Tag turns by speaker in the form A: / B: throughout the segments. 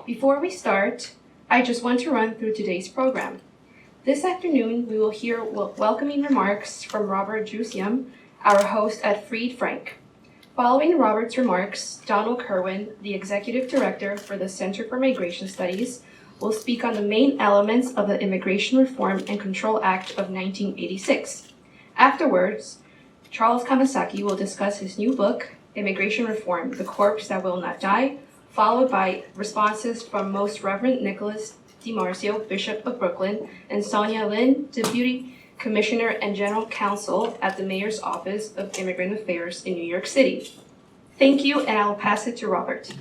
A: Before we start, I just want to run through today's program. This afternoon, we will hear welcoming remarks from Robert Juceam, our host at Freed Frank. Following Robert's remarks, Donald Kerwin, the Executive Director for the Center for Migration Studies, will speak on the main elements of the Immigration Reform and Control Act of 1986. Afterwards, Charles Kamasaki will discuss his new book, Immigration Reform, The Corpse That Will Not Die, followed by responses from Most Reverend Nicholas DiMarzio, Bishop of Brooklyn, and Sonia Lin, Deputy Commissioner and General Counsel at the Mayor's Office of Immigrant Affairs in New York City. Thank you, and I'll pass it to Robert.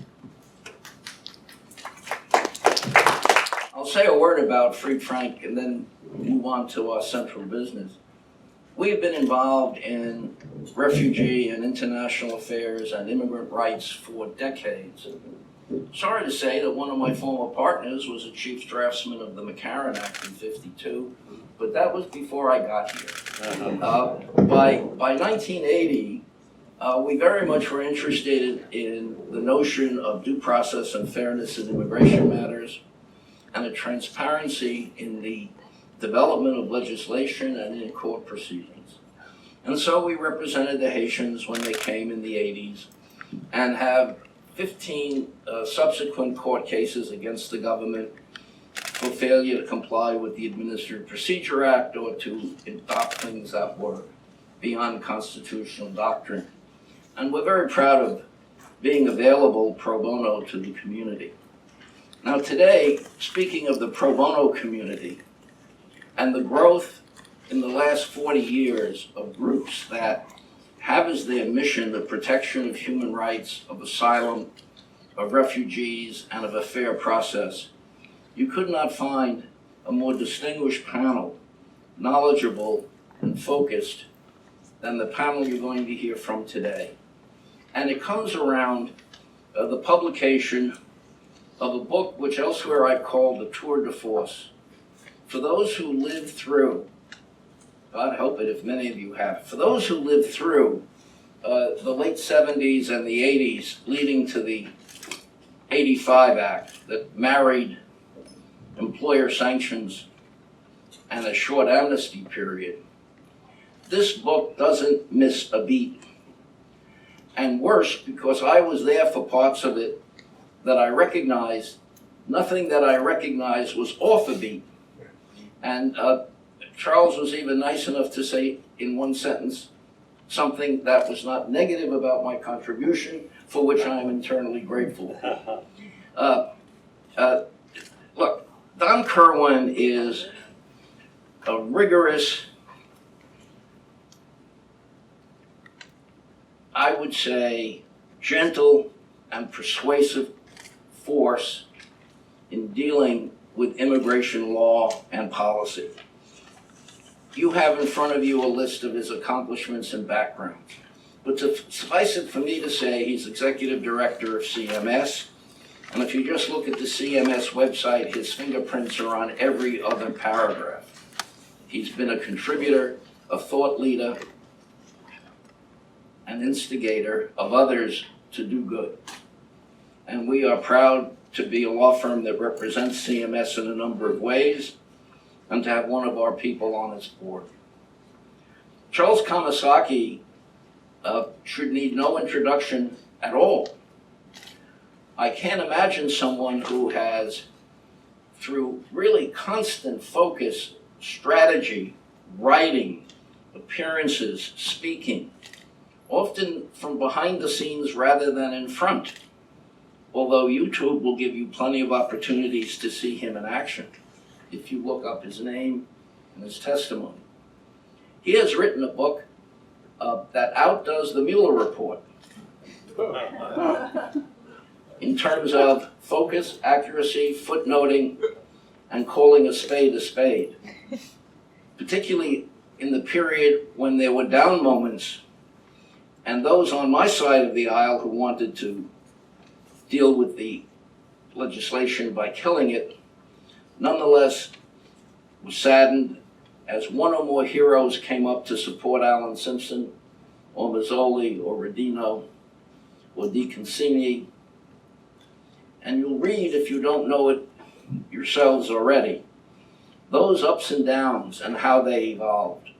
B: I'll say a word about Freed Frank and then move on to our central business. We have been involved in refugee and international affairs and immigrant rights for decades. Sorry to say that one of my former partners was a chief draftsman of the McCarran Act in '52, but that was before I got here. By 1980, we very much were interested in the notion of due process and fairness in immigration matters and a transparency in the development of legislation and in court proceedings. And so we represented the Haitians when they came in the 80s and have 15 subsequent court cases against the government for failure to comply with the Administrative Procedure Act or to adopt things that were beyond constitutional doctrine. And we're very proud of being available pro bono to the community. Now today, speaking of the pro bono community, and the growth in the last 40 years of groups that have as their mission the protection of human rights, of asylum, of refugees, and of a fair process, you could not find a more distinguished panel, knowledgeable and focused, than the panel you're going to hear from today. And it comes around the publication of a book which elsewhere I've called the tour de force. For those who lived through, God help it if many of you have, for those who lived through the late 70s and the 80s leading to the 85 Act that married employer sanctions and a short amnesty period, this book doesn't miss a beat. And worse, because I was there for parts of it that I recognized, nothing that I recognized was off a beat. And Charles was even nice enough to say in one sentence something that was not negative about my contribution, for which I am eternally grateful. Look, Don Kerwin is a rigorous, I would say, gentle and persuasive force in dealing with immigration law and policy. You have in front of you a list of his accomplishments and backgrounds. But to suffice it for me to say, he's executive director of CMS. And if you just look at the CMS website, his fingerprints are on every other paragraph. He's been a contributor, a thought leader, an instigator of others to do good. And we are proud to be a law firm that represents CMS in a number of ways, and to have one of our people on its board. Charles Kamasaki should need no introduction at all. I can't imagine someone who has, through really constant focus, strategy, writing, appearances, speaking, often from behind the scenes rather than in front, although YouTube will give you plenty of opportunities to see him in action if you look up his name and his testimony. He has written a book that outdoes the Mueller report in terms of focus, accuracy, footnoting, and calling a spade, particularly in the period when there were down moments and those on my side of the aisle who wanted to deal with the legislation by killing it, nonetheless was saddened as one or more heroes came up to support Alan Simpson, or Mazzoli, or Rodino, or DiConcini, and you'll read, if you don't know it yourselves already, those ups and downs and how they evolved.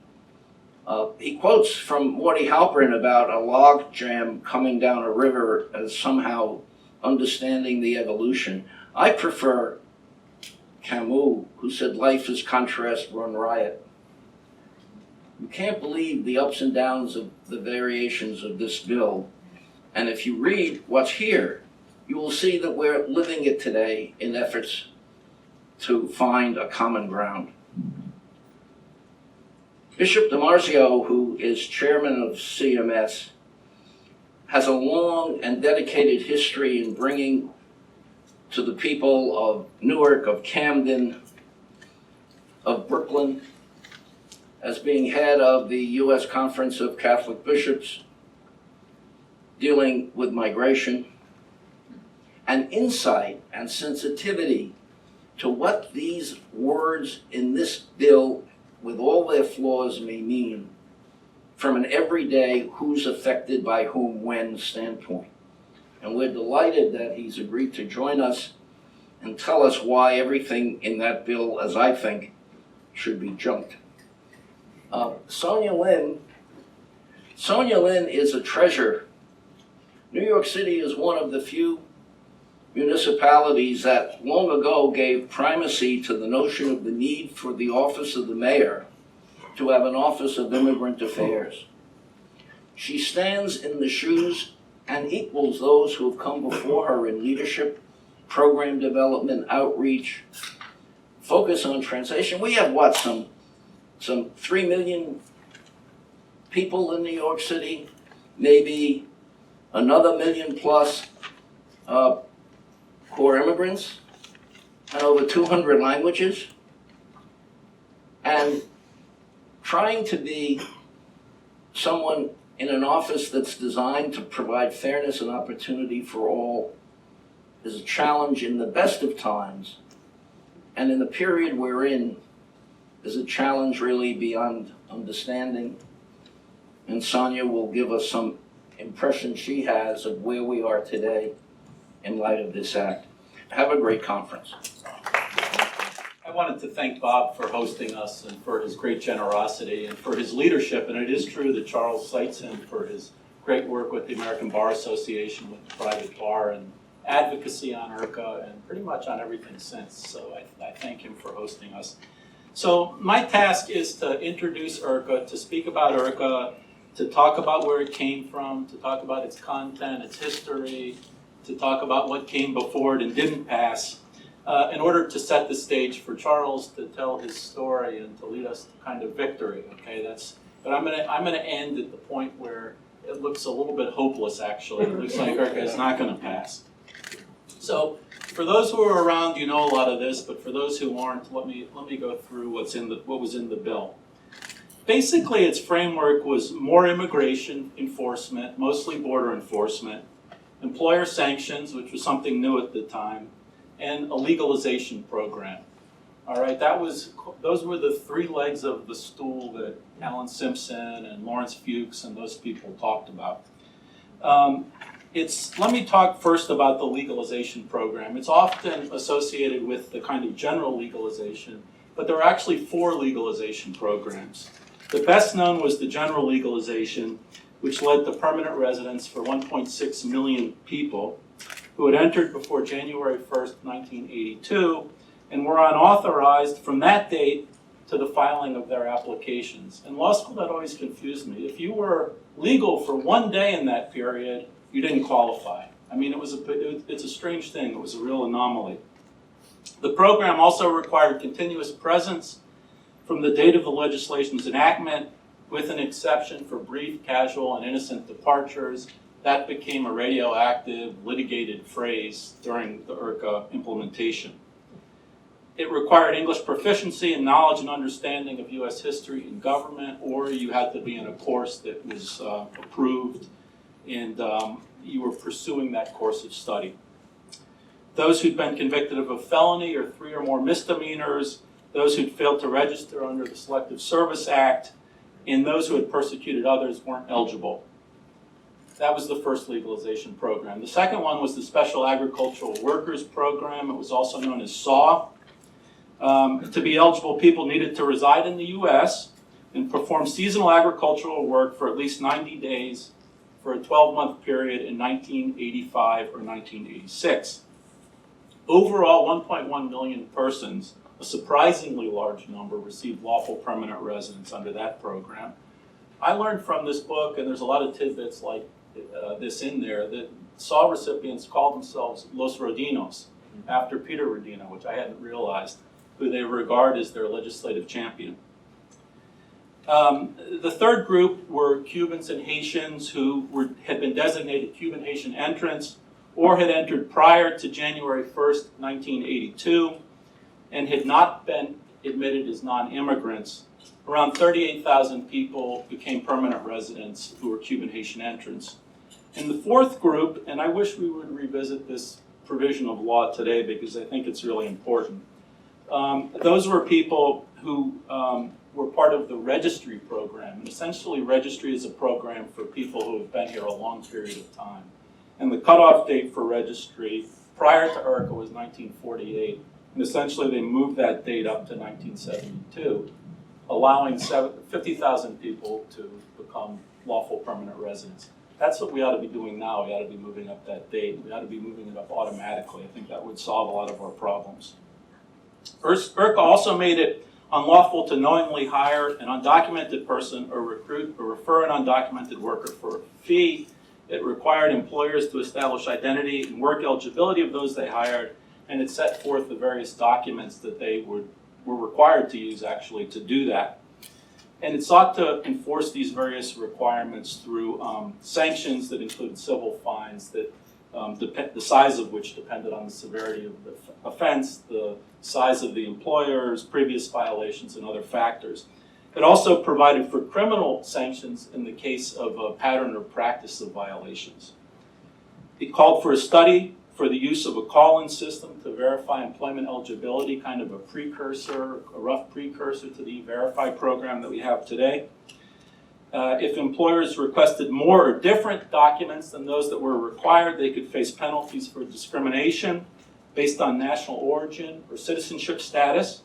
B: He quotes from Morty Halperin about a log jam coming down a river as somehow understanding the evolution. I prefer Camus, who said life is contrast run riot. You can't believe the ups and downs of the variations of this bill. And if you read what's here, you will see that we're living it today in efforts to find a common ground. Bishop DiMarzio, who is chairman of CMS, has a long and dedicated history in bringing to the people of Newark, of Camden, of Brooklyn, as being head of the U.S. Conference of Catholic Bishops, dealing with migration, an insight and sensitivity to what these words in this bill, with all their flaws, may mean from an everyday who's affected by whom when standpoint. And we're delighted that he's agreed to join us and tell us why everything in that bill, as I think, should be junked. Sonia Lin is a treasure. New York City is one of the few municipalities that long ago gave primacy to the notion of the need for the office of the mayor to have an office of immigrant affairs. She stands in the shoes and equals those who have come before her in leadership, program development, outreach, focus on translation. We have what, some 3 million people in New York City, maybe another million plus who are immigrants, and over 200 languages. And trying to be someone in an office that's designed to provide fairness and opportunity for all is a challenge in the best of times, and in the period we're in is a challenge really beyond understanding. And Sonia will give us some impression she has of where we are today in light of this act. Have a great conference.
C: I wanted to thank Bob for hosting us and for his great generosity and for his leadership. And it is true that Charles cites him for his great work with the American Bar Association, with the private bar, and advocacy on IRCA, and pretty much on everything since. So I thank him for hosting us. So my task is to introduce IRCA, to speak about IRCA, to talk about where it came from, to talk about its content, its history, to talk about what came before it and didn't pass, in order to set the stage for Charles to tell his story and to lead us to kind of victory. Okay, but I'm gonna end at the point where it looks a little bit hopeless. Actually, it looks like IRCA is not going to pass. So, for those who are around, you know a lot of this, but for those who aren't, let me go through what was in the bill. Basically, its framework was more immigration enforcement, mostly border enforcement, employer sanctions, which was something new at the time, and a legalization program. All right, those were the three legs of the stool that Alan Simpson and Lawrence Fuchs and those people talked about. Let me talk first about the legalization program. It's often associated with the kind of general legalization, but there are actually 4 legalization programs. The best known was the general legalization, which led to permanent residence for 1.6 million people who had entered before January 1st, 1982, and were unauthorized from that date to the filing of their applications. In law school, that always confused me. If you were legal for 1 day in that period, you didn't qualify. I mean, it's a strange thing. It was a real anomaly. The program also required continuous presence from the date of the legislation's enactment, with an exception for brief, casual, and innocent departures. That became a radioactive, litigated phrase during the IRCA implementation. It required English proficiency and knowledge and understanding of U.S. history and government, or you had to be in a course that was approved, and you were pursuing that course of study. Those who'd been convicted of a felony or 3 or more misdemeanors, those who'd failed to register under the Selective Service Act, and those who had persecuted others weren't eligible. That was the first legalization program. The second one was the Special Agricultural Workers Program. It was also known as SAW. To be eligible, people needed to reside in the U.S. and perform seasonal agricultural work for at least 90 days for a 12-month period in 1985 or 1986. Overall, 1.1 million persons, a surprisingly large number, received lawful permanent residence under that program. I learned from this book, and there's a lot of tidbits like this in there, that SAW recipients called themselves Los Rodinos, after Peter Rodino, which I hadn't realized, who they regard as their legislative champion. The third group were Cubans and Haitians who had been designated Cuban-Haitian entrants or had entered prior to January 1st, 1982, and had not been admitted as non-immigrants. Around 38,000 people became permanent residents who were Cuban-Haitian entrants. In the fourth group, and I wish we would revisit this provision of law today because I think it's really important, those were people who were part of the registry program. And essentially, registry is a program for people who have been here a long period of time. And the cutoff date for registry prior to IRCA was 1948. And essentially, they moved that date up to 1972, allowing 50,000 people to become lawful permanent residents. That's what we ought to be doing now. We ought to be moving up that date. We ought to be moving it up automatically. I think that would solve a lot of our problems. IRCA also made it unlawful to knowingly hire an undocumented person or recruit or refer an undocumented worker for a fee. It required employers to establish identity and work eligibility of those they hired, and it set forth the various documents that they were required to use actually to do that. And it sought to enforce these various requirements through sanctions that included civil fines that the size of which depended on the severity of the offense, the size of the employers, previous violations, and other factors. It also provided for criminal sanctions in the case of a pattern or practice of violations. It called for a study for the use of a call-in system to verify employment eligibility, kind of a precursor, a rough precursor to the E-Verify program that we have today. If employers requested more or different documents than those that were required, they could face penalties for discrimination based on national origin or citizenship status.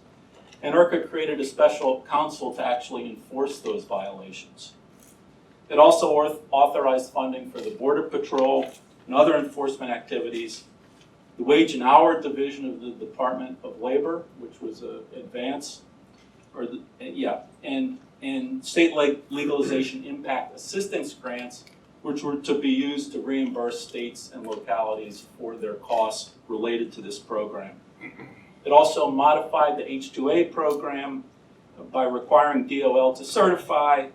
C: And IRCA created a special counsel to actually enforce those violations. It also authorized funding for the Border Patrol and other enforcement activities, the Wage and Hour Division of the Department of Labor, which was an advance, and state legalization impact assistance grants, which were to be used to reimburse states and localities for their costs related to this program. It also modified the H-2A program by requiring DOL to certify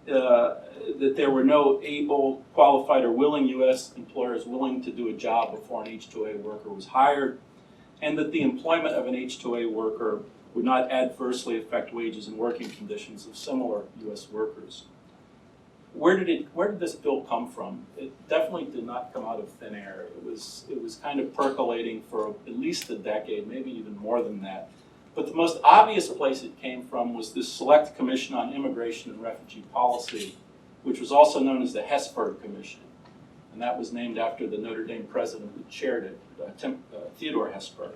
C: that there were no able, qualified, or willing U.S. employers willing to do a job before an H-2A worker was hired, and that the employment of an H-2A worker would not adversely affect wages and working conditions of similar U.S. workers. Where did this bill come from? It definitely did not come out of thin air. It was kind of percolating for at least a decade, maybe even more than that. But the most obvious place it came from was the Select Commission on Immigration and Refugee Policy, which was also known as the Hesburgh Commission. And that was named after the Notre Dame president who chaired it, Theodore Hesburgh.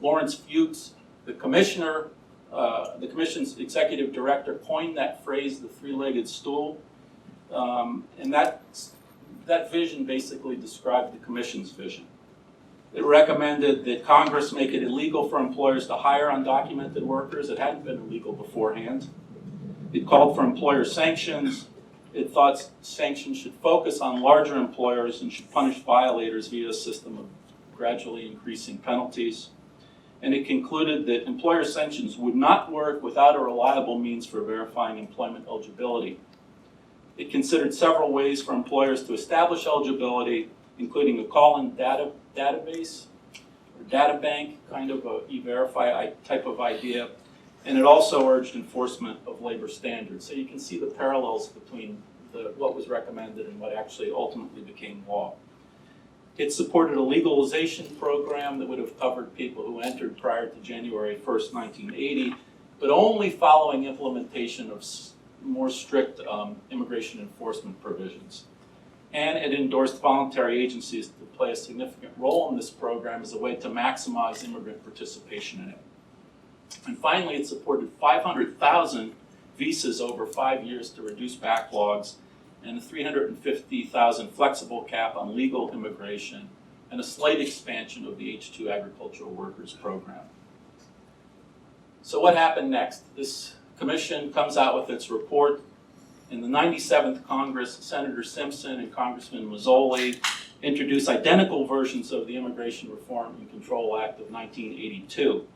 C: Lawrence Fuchs, the commissioner, the commission's executive director, coined that phrase, the three-legged stool. And that vision basically described the commission's vision. It recommended that Congress make it illegal for employers to hire undocumented workers. It hadn't been illegal beforehand. It called for employer sanctions. It thought sanctions should focus on larger employers and should punish violators via a system of gradually increasing penalties. And it concluded that employer sanctions would not work without a reliable means for verifying employment eligibility. It considered several ways for employers to establish eligibility, including a call-in database or data bank, kind of a E-Verify type of idea. And it also urged enforcement of labor standards. So you can see the parallels between what was recommended and what actually ultimately became law. It supported a legalization program that would have covered people who entered prior to January 1st, 1980, but only following implementation of more strict immigration enforcement provisions. and it endorsed voluntary agencies to play a significant role in this program as a way to maximize immigrant participation in it. And finally, it supported 500,000 visas over 5 years to reduce backlogs, and a 350,000 flexible cap on legal immigration, and a slight expansion of the H-2 agricultural workers program. So what happened next? This commission comes out with its report. In the 97th Congress, Senator Simpson and Congressman Mazzoli introduced identical versions of the Immigration Reform and Control Act of 1982.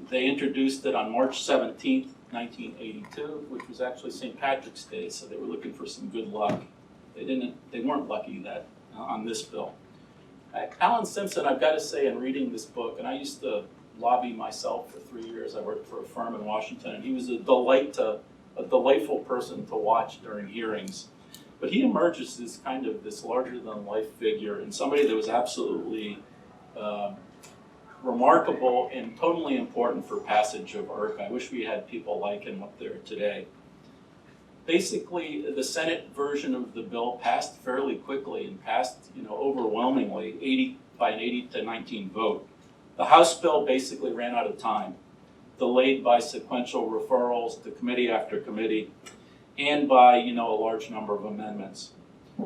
C: They introduced it on March 17th, 1982, which was actually St. Patrick's Day, so they were looking for some good luck. They weren't lucky on this bill. Alan Simpson, I've got to say, in reading this book, and I used to lobby myself for 3 years. I worked for a firm in Washington, and he was a delightful person to watch during hearings. But he emerges as kind of this larger-than-life figure and somebody that was absolutely remarkable and totally important for passage of IRCA. I wish we had people like him up there today. Basically, the Senate version of the bill passed fairly quickly and passed, overwhelmingly, by an 80-19 vote. The House bill basically ran out of time, delayed by sequential referrals to committee after committee, and by a large number of amendments,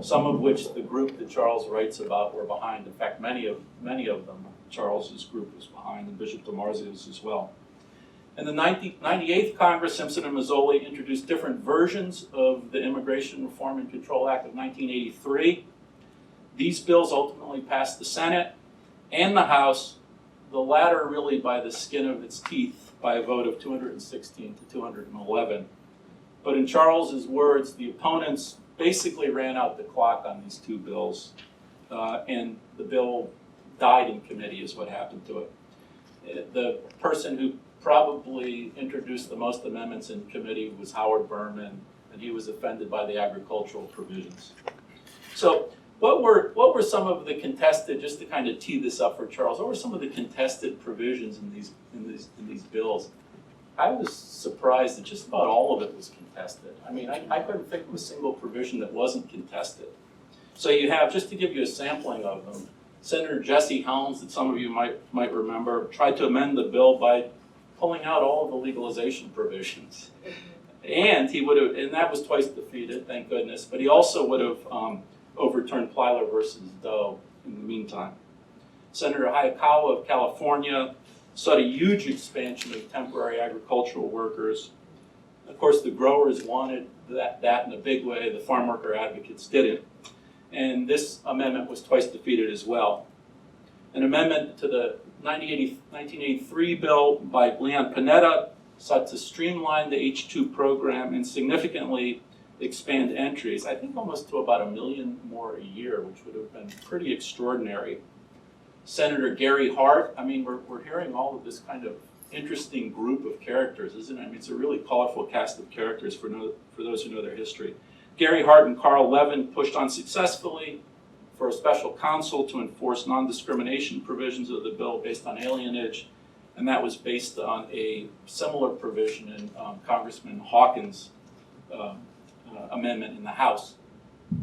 C: some of which the group that Charles writes about were behind. In fact, many of them Charles's group was behind, and Bishop DiMarzio's as well. In the 98th Congress, Simpson and Mazzoli introduced different versions of the Immigration Reform and Control Act of 1983. These bills ultimately passed the Senate and the House, the latter really by the skin of its teeth, by a vote of 216 to 211. But in Charles's words, the opponents basically ran out the clock on these two bills, and the bill died in committee is what happened to it. The person who probably introduced the most amendments in committee was Howard Berman, and he was offended by the agricultural provisions. So what were some of the contested, just to kind of tee this up for Charles, what were some of the contested provisions in these bills? I was surprised that just about all of it was contested. I mean, I couldn't think of a single provision that wasn't contested. So you have, just to give you a sampling of them, Senator Jesse Helms, that some of you might remember, tried to amend the bill by pulling out all of the legalization provisions. And that was twice defeated, thank goodness, but he also would have overturned Plyler versus Doe in the meantime. Senator Hayakawa of California sought a huge expansion of temporary agricultural workers. Of course, the growers wanted that in a big way. The farm worker advocates didn't. And this amendment was twice defeated as well. An amendment to the 1983 bill by Leon Panetta sought to streamline the H-2 program and significantly expand entries, I think almost to about 1 million more a year, which would have been pretty extraordinary. Senator Gary Hart, I mean, we're hearing all of this kind of interesting group of characters, isn't it? I mean, it's a really colorful cast of characters for those who know their history. Gary Hart and Carl Levin pushed on successfully for a special counsel to enforce non-discrimination provisions of the bill based on alienage, and that was based on a similar provision in Congressman Hawkins' amendment in the House.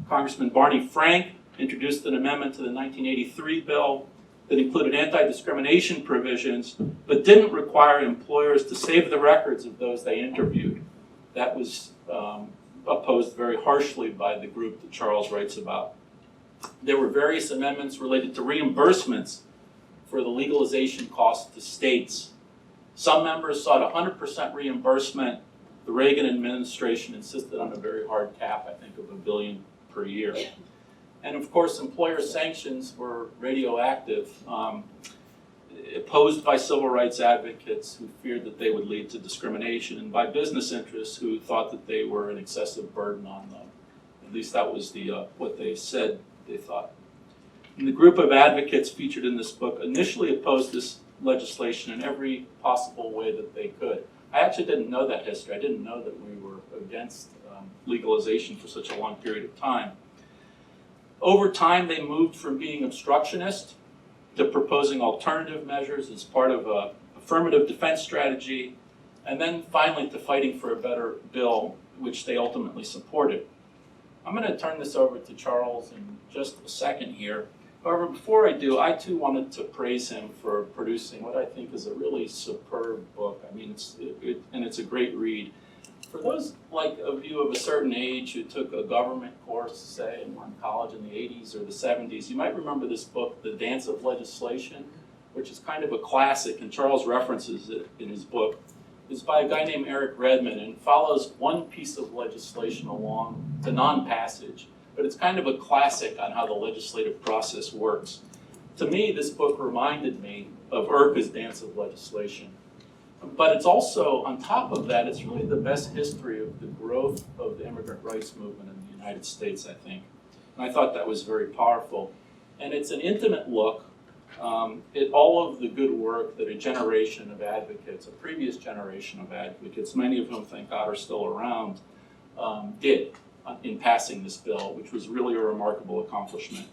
C: Congressman Barney Frank introduced an amendment to the 1983 bill that included anti-discrimination provisions, but didn't require employers to save the records of those they interviewed. That was opposed very harshly by the group that Charles writes about. There were various amendments related to reimbursements for the legalization costs to states. Some members sought 100% reimbursement. The Reagan administration insisted on a very hard cap, I think, of $1 billion per year. And of course, employer sanctions were radioactive, opposed by civil rights advocates who feared that they would lead to discrimination, and by business interests who thought that they were an excessive burden on them. At least that was what they said they thought. And the group of advocates featured in this book initially opposed this legislation in every possible way that they could. I actually didn't know that history. I didn't know that we were against legalization for such a long period of time. Over time, they moved from being obstructionist to proposing alternative measures as part of an affirmative defense strategy, and then finally to fighting for a better bill, which they ultimately supported. I'm going to turn this over to Charles in just a second here. However, before I do, I too wanted to praise him for producing what I think is a really superb book. I mean, it's a great read. For those of you of a certain age who took a government course, say, in college in the 80s or the 70s, you might remember this book, The Dance of Legislation, which is kind of a classic, and Charles references it in his book. It's by a guy named Reverend and follows one piece of legislation along to non-passage. But it's kind of a classic on how the legislative process works. To me, this book reminded me of IRCA's Dance of Legislation. But it's also, on top of that, it's really the best history of the growth of the immigrant rights movement in the United States, I think. And I thought that was very powerful. And it's an intimate look at all of the good work that a generation of advocates, a previous generation of advocates, many of whom, thank God, are still around, did in passing this bill, which was really a remarkable accomplishment.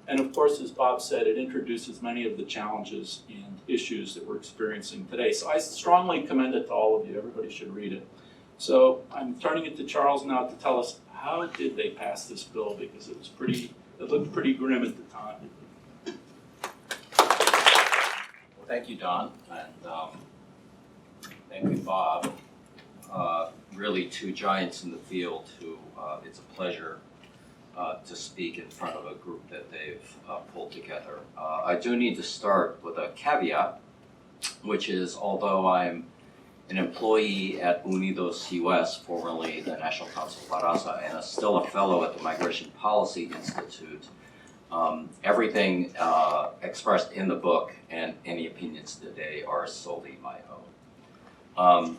C: And of course, as Bob said, it introduces many of the challenges and issues that we're experiencing today. So I strongly commend it to all of you. Everybody should read it. So I'm turning it to Charles now to tell us how did they pass this bill, because it looked pretty grim at the time.
D: Well, thank you, Don, and thank you, Bob. Really two giants in the field who it's a pleasure to speak in front of a group that they've pulled together. I do need to start with a caveat, which is although I'm an employee at Unidos US, formerly the National Counsel IRCA, and still a fellow at the Migration Policy Institute, everything expressed in the book and any opinions today are solely my own.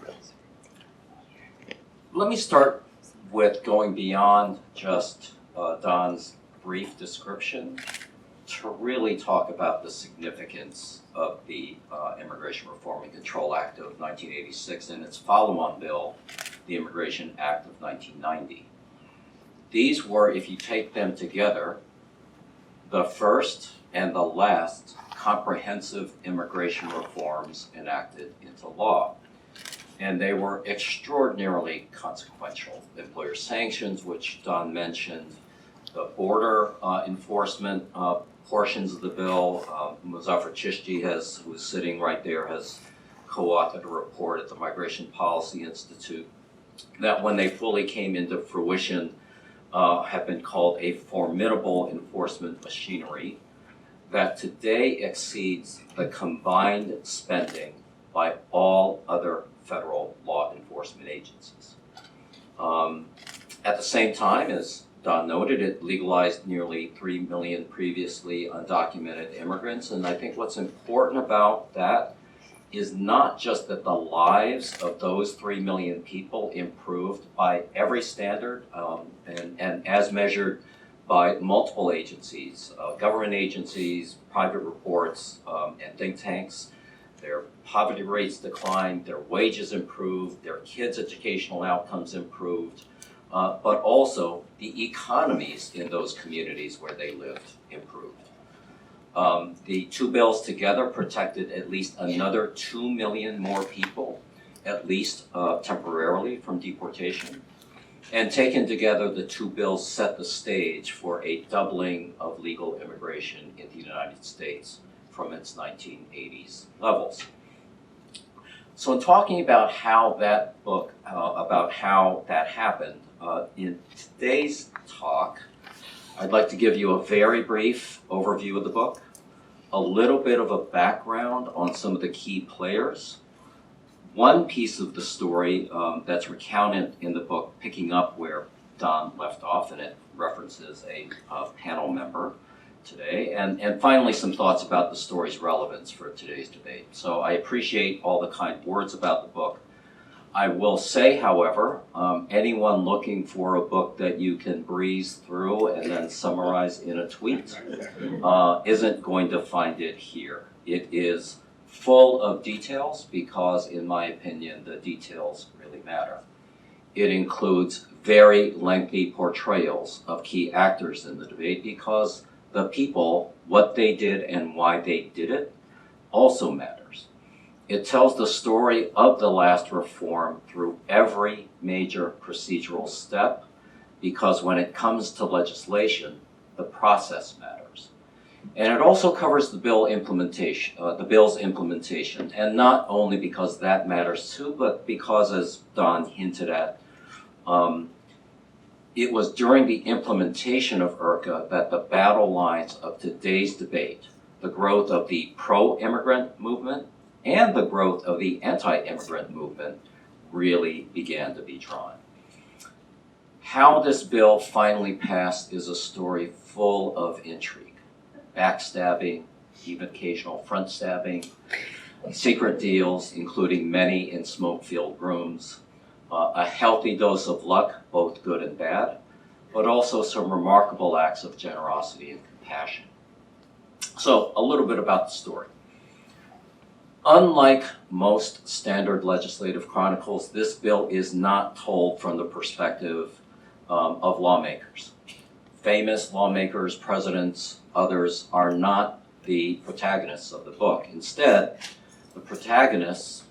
D: Let me start with going beyond just Don's brief description to really talk about the significance of the Immigration Reform and Control Act of 1986 and its follow-on bill, the Immigration Act of 1990. These were, if you take them together, the first and the last comprehensive immigration reforms enacted into law. And they were extraordinarily consequential. Employer sanctions, which Don mentioned, the border enforcement portions of the bill. Muzaffar Chishti, who's sitting right there, has co-authored a report at the Migration Policy Institute that when they fully came into fruition have been called a formidable enforcement machinery that today exceeds the combined spending by all other federal law enforcement agencies. At the same time, as Don noted, it legalized nearly 3 million previously undocumented immigrants, and I think what's important about that is not just that the lives of those 3 million people improved by every standard and as measured by multiple agencies, government agencies, private reports, and think tanks. Their poverty rates declined, their wages improved, their kids' educational outcomes improved, but also the economies in those communities where they lived improved. The two bills together protected at least another 2 million more people, at least temporarily, from deportation. And taken together, the two bills set the stage for a doubling of legal immigration in the United States from its 1980s levels. So in talking about how that happened, in today's talk, I'd like to give you a very brief overview of the book, a little bit of a background on some of the key players, one piece of the story that's recounted in the book, picking up where Don left off, and it references a panel member today, and finally some thoughts about the story's relevance for today's debate. So I appreciate all the kind words about the book. I will say, however, anyone looking for a book that you can breeze through and then summarize in a tweet isn't going to find it here. It is full of details because, in my opinion, the details really matter. It includes very lengthy portrayals of key actors in the debate because the people, what they did and why they did it, also matters. It tells the story of the last reform through every major procedural step, because when it comes to legislation, the process matters. And it also covers the bill's implementation, and not only because that matters too, but because, as Don hinted at, it was during the implementation of IRCA that the battle lines of today's debate, the growth of the pro-immigrant movement and the growth of the anti-immigrant movement, really began to be drawn. How this bill finally passed is a story full of intrigue, backstabbing, even occasional front stabbing, secret deals, including many in smoke-filled rooms, a healthy dose of luck, both good and bad, but also some remarkable acts of generosity and compassion. So, a little bit about the story. Unlike most standard legislative chronicles, this bill is not told from the perspective of lawmakers. Famous lawmakers, presidents, others are not the protagonists of the book. Instead, the protagonists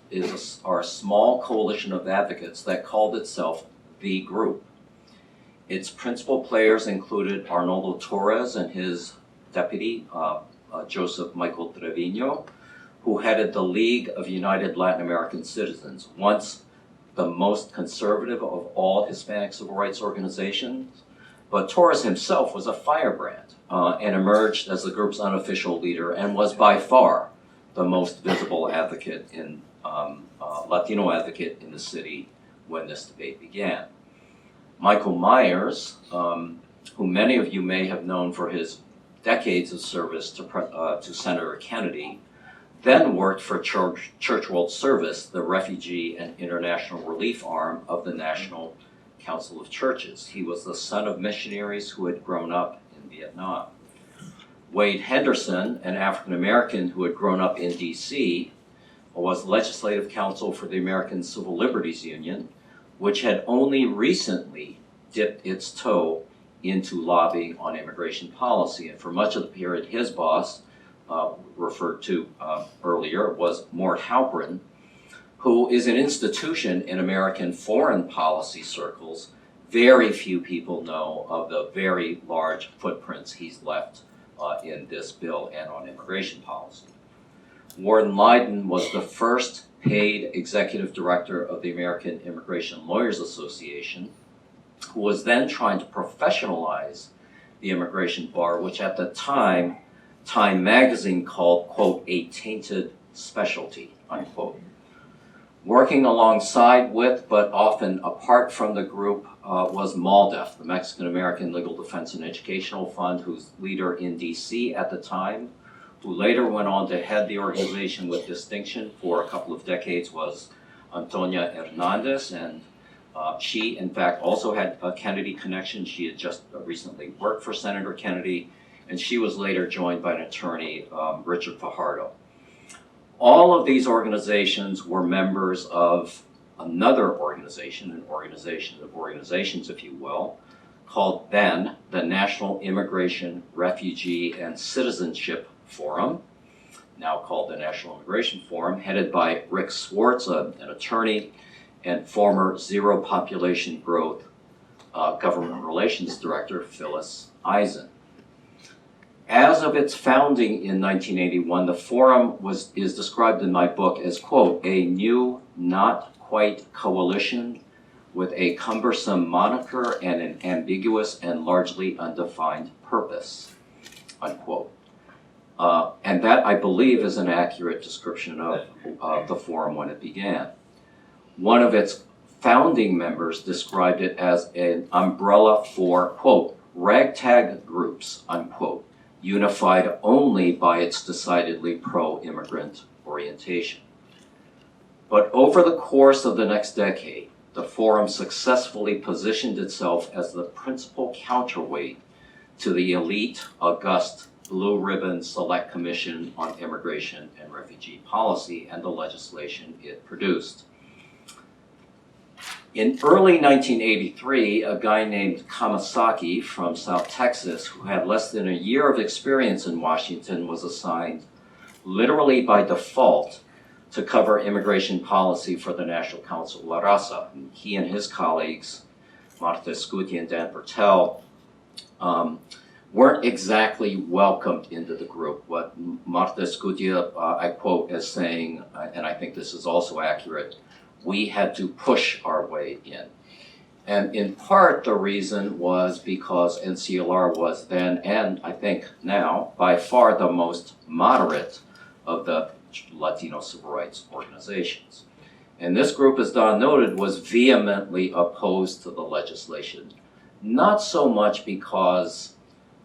D: are a small coalition of advocates that called itself the Group. Its principal players included Arnoldo Torres and his deputy, Joseph Michael Trevino, who headed the League of United Latin American Citizens, once the most conservative of all Hispanic civil rights organizations. But Torres himself was a firebrand and emerged as the group's unofficial leader and was by far the most visible advocate in Latino advocate in the city when this debate began. Michael Myers, who many of you may have known for his decades of service to Senator Kennedy, then worked for Church World Service, the refugee and international relief arm of the National Council of Churches. He was the son of missionaries who had grown up in Vietnam. Wade Henderson, an African American who had grown up in DC, was legislative counsel for the American Civil Liberties Union, which had only recently dipped its toe into lobbying on immigration policy. And for much of the period, his boss, referred to earlier, was Mort Halperin, who is an institution in American foreign policy circles. Very few people know of the very large footprints he's left in this bill and on immigration policy. Warren Lydon was the first paid executive director of the American Immigration Lawyers Association, who was then trying to professionalize the immigration bar, which at the time, Time magazine called, quote, a tainted specialty, unquote. Working alongside with, but often apart from the group, was MALDEF, the Mexican American Legal Defense and Educational Fund, whose leader in DC at the time, who later went on to head the organization with distinction for a couple of decades, was Antonia Hernandez, and she, in fact, also had a Kennedy connection. She had just recently worked for Senator Kennedy, and she was later joined by an attorney, Richard Fajardo. All of these organizations were members of another organization, an organization of organizations, if you will, called then the National Immigration, Refugee, and Citizenship Forum, now called the National Immigration Forum, headed by Rick Swartz, an attorney and former Zero Population Growth Government Relations Director, Phyllis Eisen. As of its founding in 1981, the forum is described in my book as, quote, a new, not quite coalition with a cumbersome moniker and an ambiguous and largely undefined purpose, unquote. And that, I believe, is an accurate description of the forum when it began. One of its founding members described it as an umbrella for, quote, ragtag groups, unquote, unified only by its decidedly pro-immigrant orientation. But over the course of the next decade, the forum successfully positioned itself as the principal counterweight to the elite, august, Blue Ribbon Select Commission on Immigration and Refugee Policy and the legislation it produced. In early 1983, a guy named Kamasaki from South Texas, who had less than a year of experience in Washington, was assigned, literally by default, to cover immigration policy for the National Council, IRCA. He and his colleagues Martha Scuti and Dan Bertel, weren't exactly welcomed into the group. What Martha Scuti, I quote as saying, and I think this is also accurate, we had to push our way in. And in part, the reason was because NCLR was then, and I think now, by far the most moderate of the Latino civil rights organizations. And this group, as Don noted, was vehemently opposed to the legislation, not so much because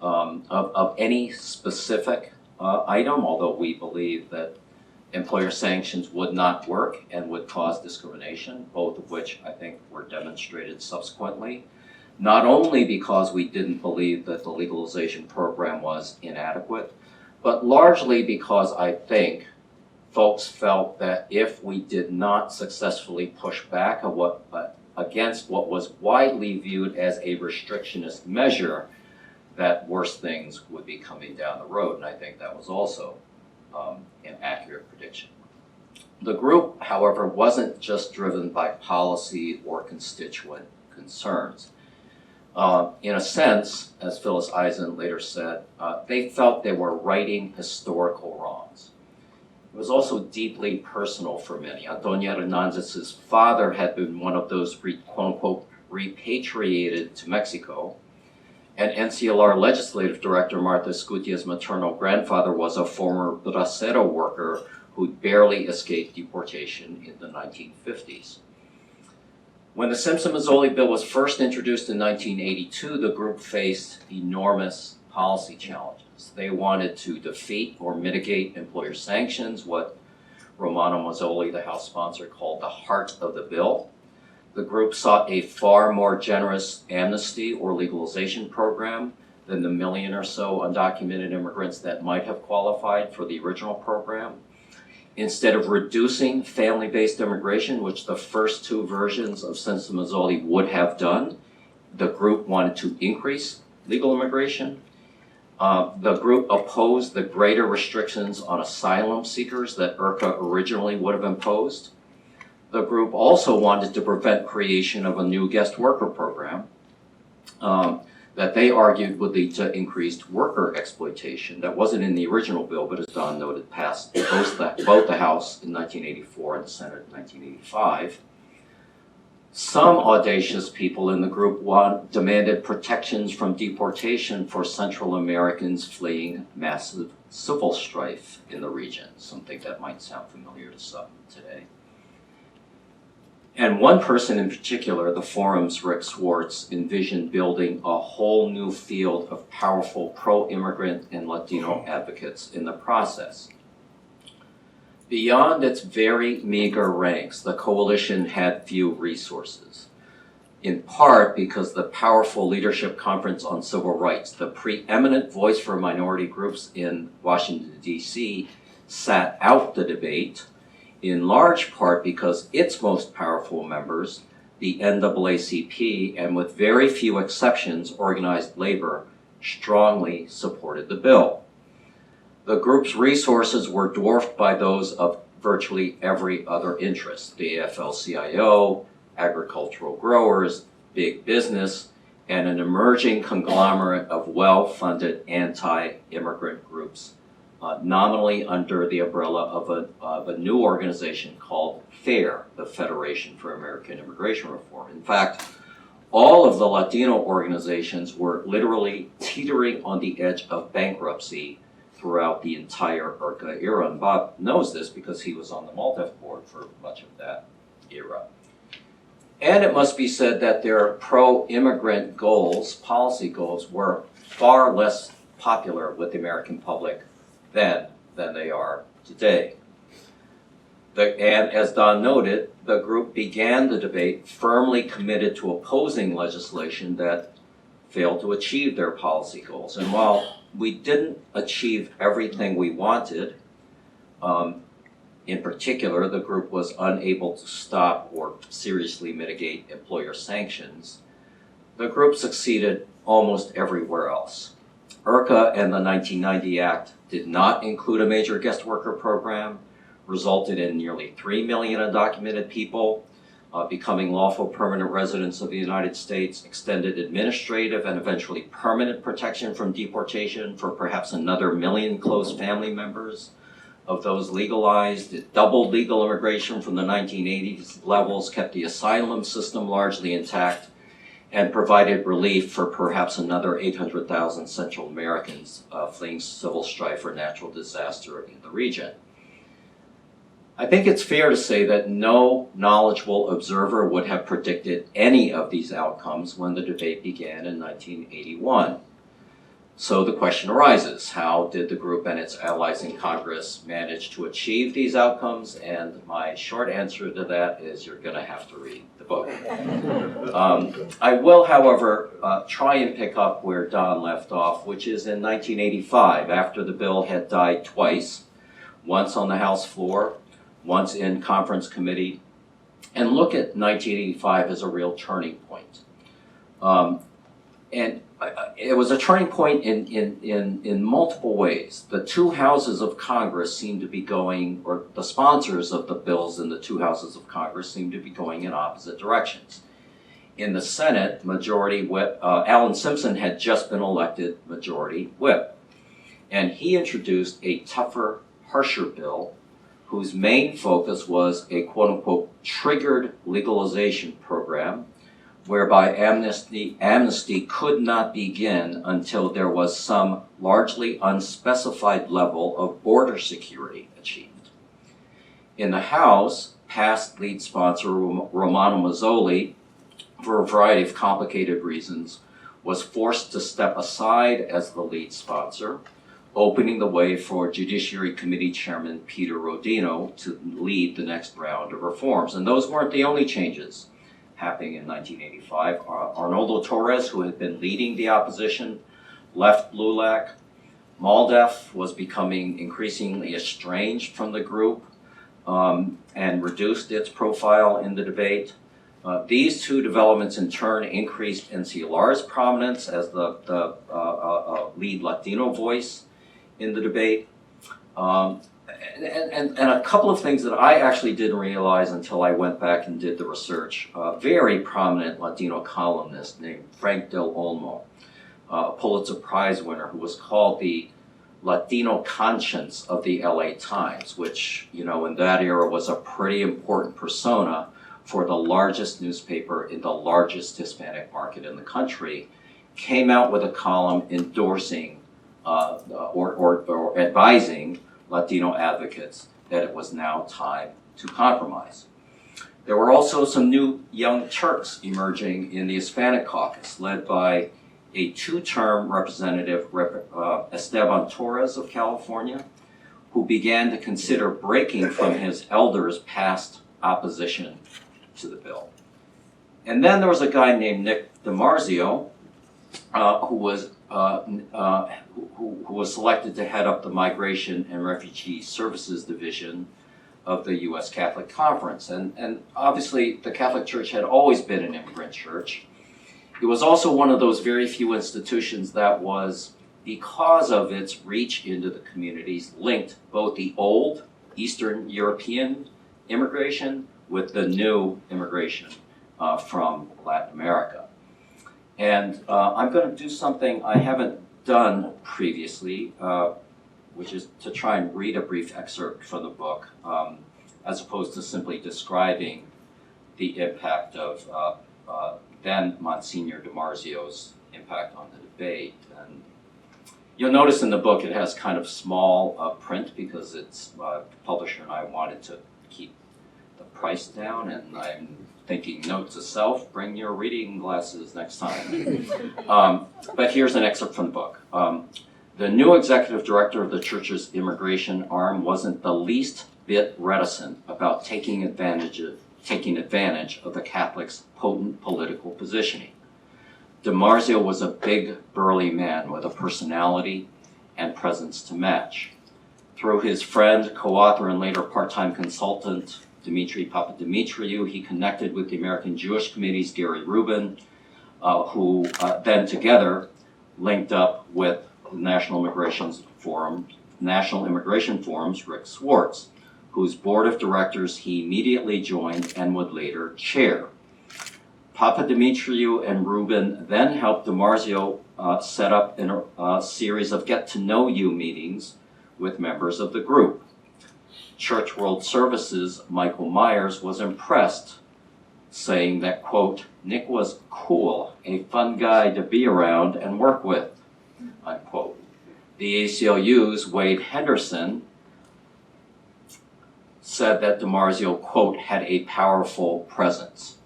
D: of any specific item, although we believe that employer sanctions would not work and would cause discrimination, both of which I think were demonstrated subsequently. Not only because we didn't believe that the legalization program was inadequate, but largely because I think folks felt that if we did not successfully push back against what was widely viewed as a restrictionist measure, that worse things would be coming down the road, and I think that was also an accurate prediction. The group, however, wasn't just driven by policy or constituent concerns. In a sense, as Phyllis Eisen later said, they felt they were righting historical wrongs. It was also deeply personal for many. Antonia Hernandez's father had been one of those quote-unquote repatriated to Mexico, and NCLR Legislative Director Martha Scutia's maternal grandfather was a former bracero worker who barely escaped deportation in the 1950s. When the Simpson-Mazzoli bill was first introduced in 1982, the group faced enormous policy challenges. They wanted to defeat or mitigate employer sanctions, what Romano Mazzoli, the House sponsor, called the heart of the bill. The group sought a far more generous amnesty or legalization program than the million or so undocumented immigrants that might have qualified for the original program. Instead of reducing family-based immigration, which the first two versions of Simpson-Mazzoli would have done, the group wanted to increase legal immigration. The group opposed the greater restrictions on asylum seekers that IRCA originally would have imposed. The group also wanted to prevent creation of a new guest worker program that they argued would lead to increased worker exploitation. That wasn't in the original bill, but as Don noted, passed both the House in 1984 and the Senate in 1985. Some audacious people in the group demanded protections from deportation for Central Americans fleeing massive civil strife in the region, something that might sound familiar to some today. And one person in particular, the forum's Rick Swartz, envisioned building a whole new field of powerful pro-immigrant and Latino advocates in the process. Beyond its very meager ranks, the coalition had few resources, in part because the powerful Leadership Conference on Civil Rights, the preeminent voice for minority groups in Washington, D.C., sat out the debate, in large part because its most powerful members, the NAACP, and with very few exceptions, organized labor, strongly supported the bill. The group's resources were dwarfed by those of virtually every other interest, the AFL-CIO, agricultural growers, big business, and an emerging conglomerate of well-funded anti-immigrant groups, nominally under the umbrella of a new organization called FAIR, the Federation for American Immigration Reform. In fact, all of the Latino organizations were literally teetering on the edge of bankruptcy throughout the entire IRCA era. And Bob knows this because he was on the Maltef board for much of that era. And it must be said that their pro-immigrant goals, policy goals, were far less popular with the American public then than they are today. And as Don noted, the group began the debate firmly committed to opposing legislation that failed to achieve their policy goals. And while we didn't achieve everything we wanted, in particular, the group was unable to stop or seriously mitigate employer sanctions, the group succeeded almost everywhere else. IRCA and the 1990 Act did not include a major guest worker program, resulted in nearly 3 million undocumented people, becoming lawful permanent residents of the United States, extended administrative and eventually permanent protection from deportation for perhaps another 1 million close family members of those legalized. It doubled legal immigration from the 1980s levels, kept the asylum system largely intact, and provided relief for perhaps another 800,000 Central Americans fleeing civil strife or natural disaster in the region. I think it's fair to say that no knowledgeable observer would have predicted any of these outcomes when the debate began in 1981. So the question arises, how did the group and its allies in Congress manage to achieve these outcomes? And my short answer to that is you're going to have to read the book. I will, however, try and pick up where Don left off, which is in 1985, after the bill had died twice, once on the House floor, once in conference committee, and look at 1985 as a real turning point. And it was a turning point in multiple ways. The two houses of Congress seemed to be going, or the sponsors of the bills in the two houses of Congress seemed to be going in opposite directions. In the Senate, Majority Whip, Alan Simpson had just been elected Majority Whip. And he introduced a tougher, harsher bill whose main focus was a quote-unquote triggered legalization program whereby amnesty could not begin until there was some largely unspecified level of border security achieved. In the House, past lead sponsor Romano Mazzoli, for a variety of complicated reasons, was forced to step aside as the lead sponsor, opening the way for Judiciary Committee Chairman Peter Rodino to lead the next round of reforms. And those weren't the only changes happening in 1985. Arnoldo Torres, who had been leading the opposition, left LULAC. MALDEF was becoming increasingly estranged from the group and reduced its profile in the debate. These two developments in turn increased NCLR's prominence as the lead Latino voice in the debate. And a couple of things that I actually didn't realize until I went back and did the research. A very prominent Latino columnist named Frank Del Olmo, a Pulitzer Prize winner who was called the Latino conscience of the LA Times, which, you know, in that era was a pretty important persona for the largest newspaper in the largest Hispanic market in the country, came out with a column endorsing or advising Latino advocates that it was now time to compromise. There were also some new young Turks emerging in the Hispanic caucus, led by a two-term representative, Esteban Torres of California, who began to consider breaking from his elders' past opposition to the bill. And then there was a guy named Nick DiMarzio, who was selected to head up the Migration and Refugee Services Division of the U.S. Catholic Conference. And obviously, the Catholic Church had always been an immigrant church. It was also one of those very few institutions that was, because of its reach into the communities, linked both the old Eastern European immigration with the new immigration from Latin America. And I'm going to do something I haven't done previously, which is to try and read a brief excerpt from the book, as opposed to simply describing the impact of then Monsignor DiMarzio's impact on the debate. And you'll notice in the book it has kind of small print because it's the publisher and I wanted to keep the price down, and I'm thinking, note to self, bring your reading glasses next time. But here's an excerpt from the book. The new executive director of the church's immigration arm wasn't the least bit reticent about taking advantage of the Catholics' potent political positioning. DiMarzio was a big, burly man with a personality and presence to match. Through his friend, co-author, and later part-time consultant, Dimitri Papadimitriou, he connected with the American Jewish Committee's Gary Rubin, who then together linked up with the National Immigration Forum's Rick Swartz, whose board of directors he immediately joined and would later chair. Papa DiMarzio and Ruben then helped DiMarzio set up a series of get-to-know-you meetings with members of the group. Church World Services' Michael Myers was impressed, saying that, quote, Nick was cool, a fun guy to be around and work with, unquote. The ACLU's Wade Henderson said that DiMarzio, quote, had a powerful presence.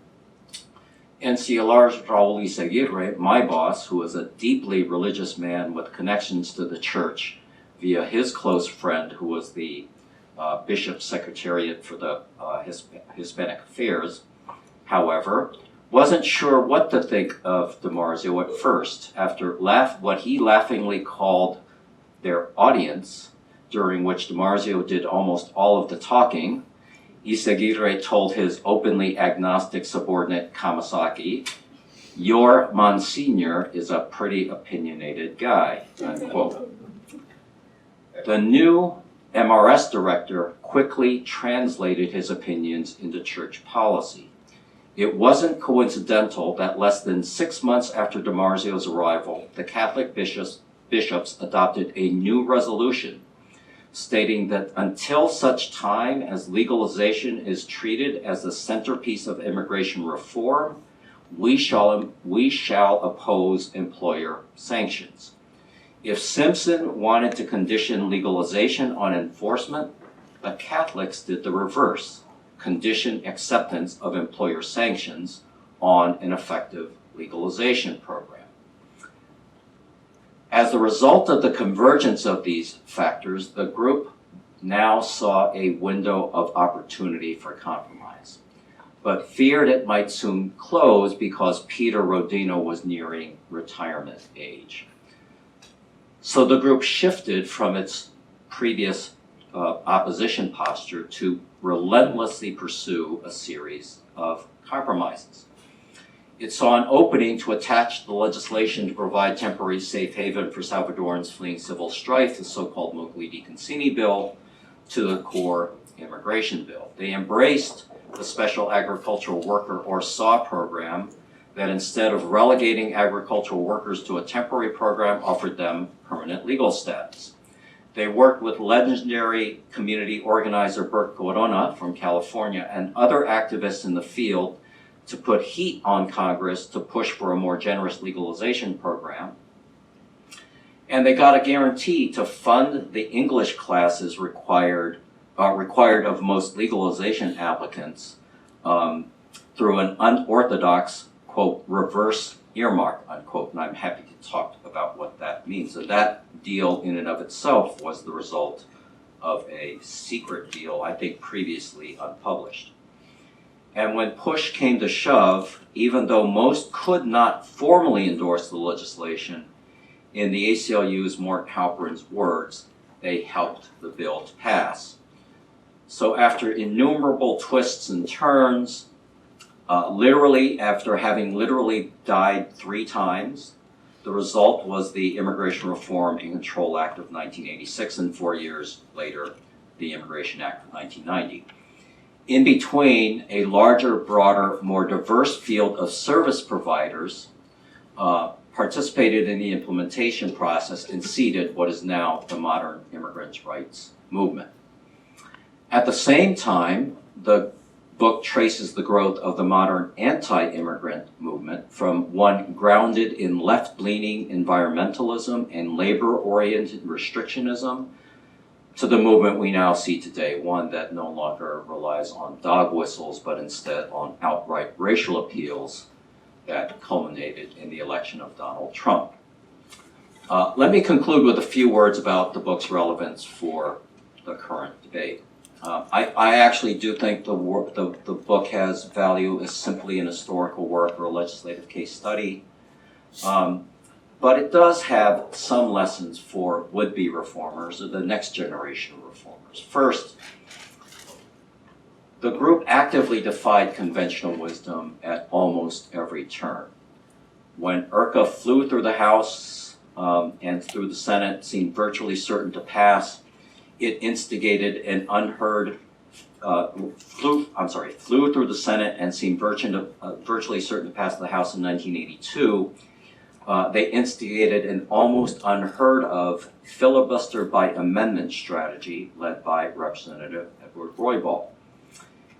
D: NCLR's Raul Izaguirre, my boss, who was a deeply religious man with connections to the church via his close friend, who was the Bishop's Secretariat for the Hispanic Affairs, however, wasn't sure what to think of DiMarzio at first, after what he laughingly called their audience, during which DiMarzio did almost all of the talking. Izaguirre told his openly agnostic subordinate Kamasaki, "Your Monsignor is a pretty opinionated guy," unquote. The new MRS director quickly translated his opinions into church policy. It wasn't coincidental that less than 6 months after DiMarzio's arrival, the Catholic bishops adopted a new resolution stating that until such time as legalization is treated as the centerpiece of immigration reform, we shall oppose employer sanctions. If Simpson wanted to condition legalization on enforcement, the Catholics did the reverse, condition acceptance of employer sanctions on an effective legalization program. As a result of the convergence of these factors, the group now saw a window of opportunity for compromise, but feared it might soon close because Peter Rodino was nearing retirement age. So the group shifted from its previous opposition posture to relentlessly pursue a series of compromises. It saw an opening to attach the legislation to provide temporary safe haven for Salvadorans fleeing civil strife, the so-called Mugli-Concini bill, to the core immigration bill. They embraced the Special Agricultural Worker or SAW program that instead of relegating agricultural workers to a temporary program, offered them permanent legal status. They worked with legendary community organizer Bert Corona from California and other activists in the field to put heat on Congress to push for a more generous legalization program. And they got a guarantee to fund the English classes required of most legalization applicants through an unorthodox, quote, reverse earmark, unquote, and I'm happy to talk about what that means. So that deal in and of itself was the result of a secret deal, I think previously unpublished. And when push came to shove, even though most could not formally endorse the legislation, in the ACLU's Mort Halperin's words, they helped the bill to pass. So after innumerable twists and turns, literally after having literally died 3 times, the result was the Immigration Reform and Control Act of 1986, and 4 years later, the Immigration Act of 1990. In between, a larger, broader, more diverse field of service providers participated in the implementation process and seeded what is now the modern immigrants' rights movement. At the same time, the book traces the growth of the modern anti-immigrant movement from one grounded in left-leaning environmentalism and labor-oriented restrictionism to the movement we now see today, one that no longer relies on dog whistles, but instead on outright racial appeals that culminated in the election of Donald Trump. Let me conclude with a few words about the book's relevance for the current debate. I actually do think the book has value as simply an historical work or a legislative case study, but it does have some lessons for would-be reformers or the next generation of reformers. First, the group actively defied conventional wisdom at almost every turn. When IRCA flew through the House and through the Senate, seemed virtually certain to pass, it instigated an unheard flew through the Senate and seemed virtually certain to pass the House in 1982, they instigated an almost unheard of filibuster by amendment strategy led by Representative Edward Roybal.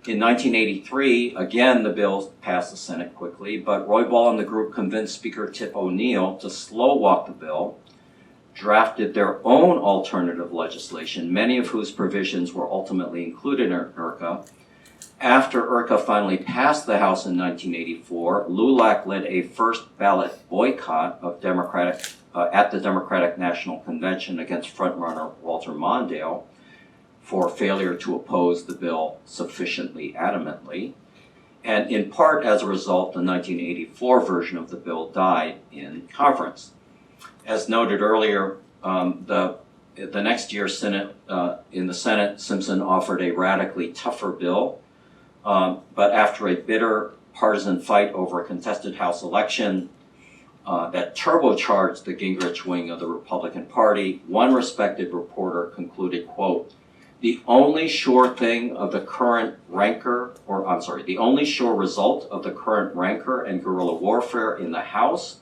D: In 1983, again, the bill passed the Senate quickly, but Roybal and the group convinced Speaker Tip O'Neill to slow walk the bill, drafted their own alternative legislation, many of whose provisions were ultimately included in IRCA. After IRCA finally passed the House in 1984, LULAC led a first ballot boycott of at the Democratic National Convention against frontrunner Walter Mondale for failure to oppose the bill sufficiently adamantly. And in part as a result, the 1984 version of the bill died in conference. As noted earlier, the next year in the Senate, Simpson offered a radically tougher bill, but after a bitter partisan fight over a contested House election that turbocharged the Gingrich wing of the Republican Party, one respected reporter concluded, quote, the only sure result of the current rancor and guerrilla warfare in the House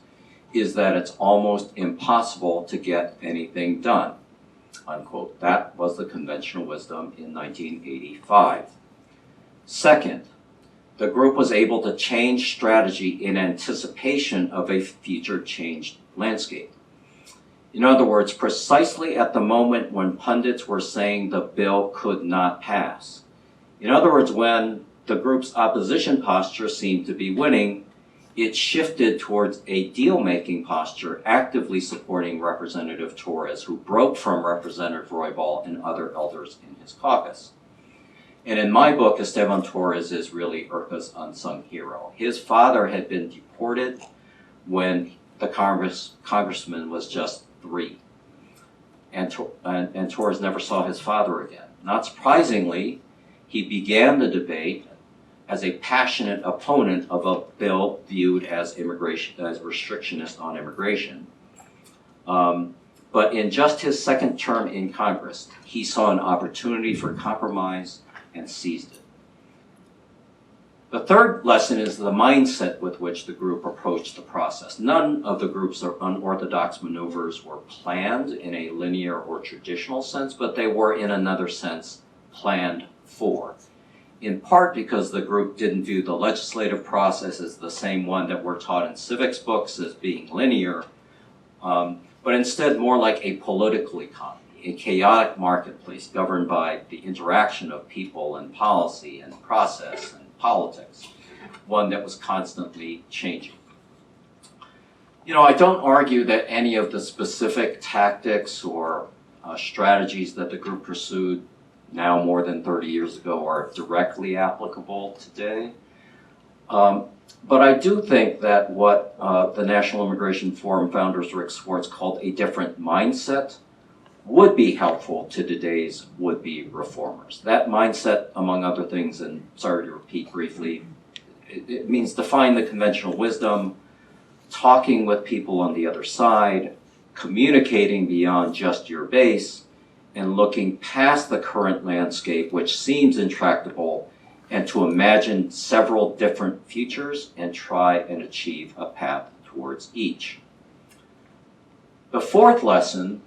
D: is that it's almost impossible to get anything done, unquote. That was the conventional wisdom in 1985. Second, the group was able to change strategy in anticipation of a future changed landscape. In other words, precisely at the moment when pundits were saying the bill could not pass. In other words, when the group's opposition posture seemed to be winning, it shifted towards a deal-making posture, actively supporting Representative Torres, who broke from Representative Roybal and other elders in his caucus. And in my book, Esteban Torres is really IRCA's unsung hero. His father had been deported when the congressman was just 3. And Torres never saw his father again. Not surprisingly, he began the debate as a passionate opponent of a bill viewed as restrictionist on immigration. But in just his second term in Congress, he saw an opportunity for compromise and seized it. The third lesson is the mindset with which the group approached the process. None of the group's unorthodox maneuvers were planned in a linear or traditional sense, but they were, in another sense, planned for. In part because the group didn't view the legislative process as the same one that we're taught in civics books as being linear, but instead more like a political economy, a chaotic marketplace governed by the interaction of people and policy and process and politics, one that was constantly changing. You know, I don't argue that any of the specific tactics or strategies that the group pursued now more than 30 years ago are directly applicable today. But I do think that what the National Immigration Forum founders Rick Swartz called a different mindset would be helpful to today's would-be reformers. That mindset, among other things, and sorry to repeat briefly, it means defying the conventional wisdom, talking with people on the other side, communicating beyond just your base, and looking past the current landscape, which seems intractable, and to imagine several different futures and try and achieve a path towards each. The fourth lesson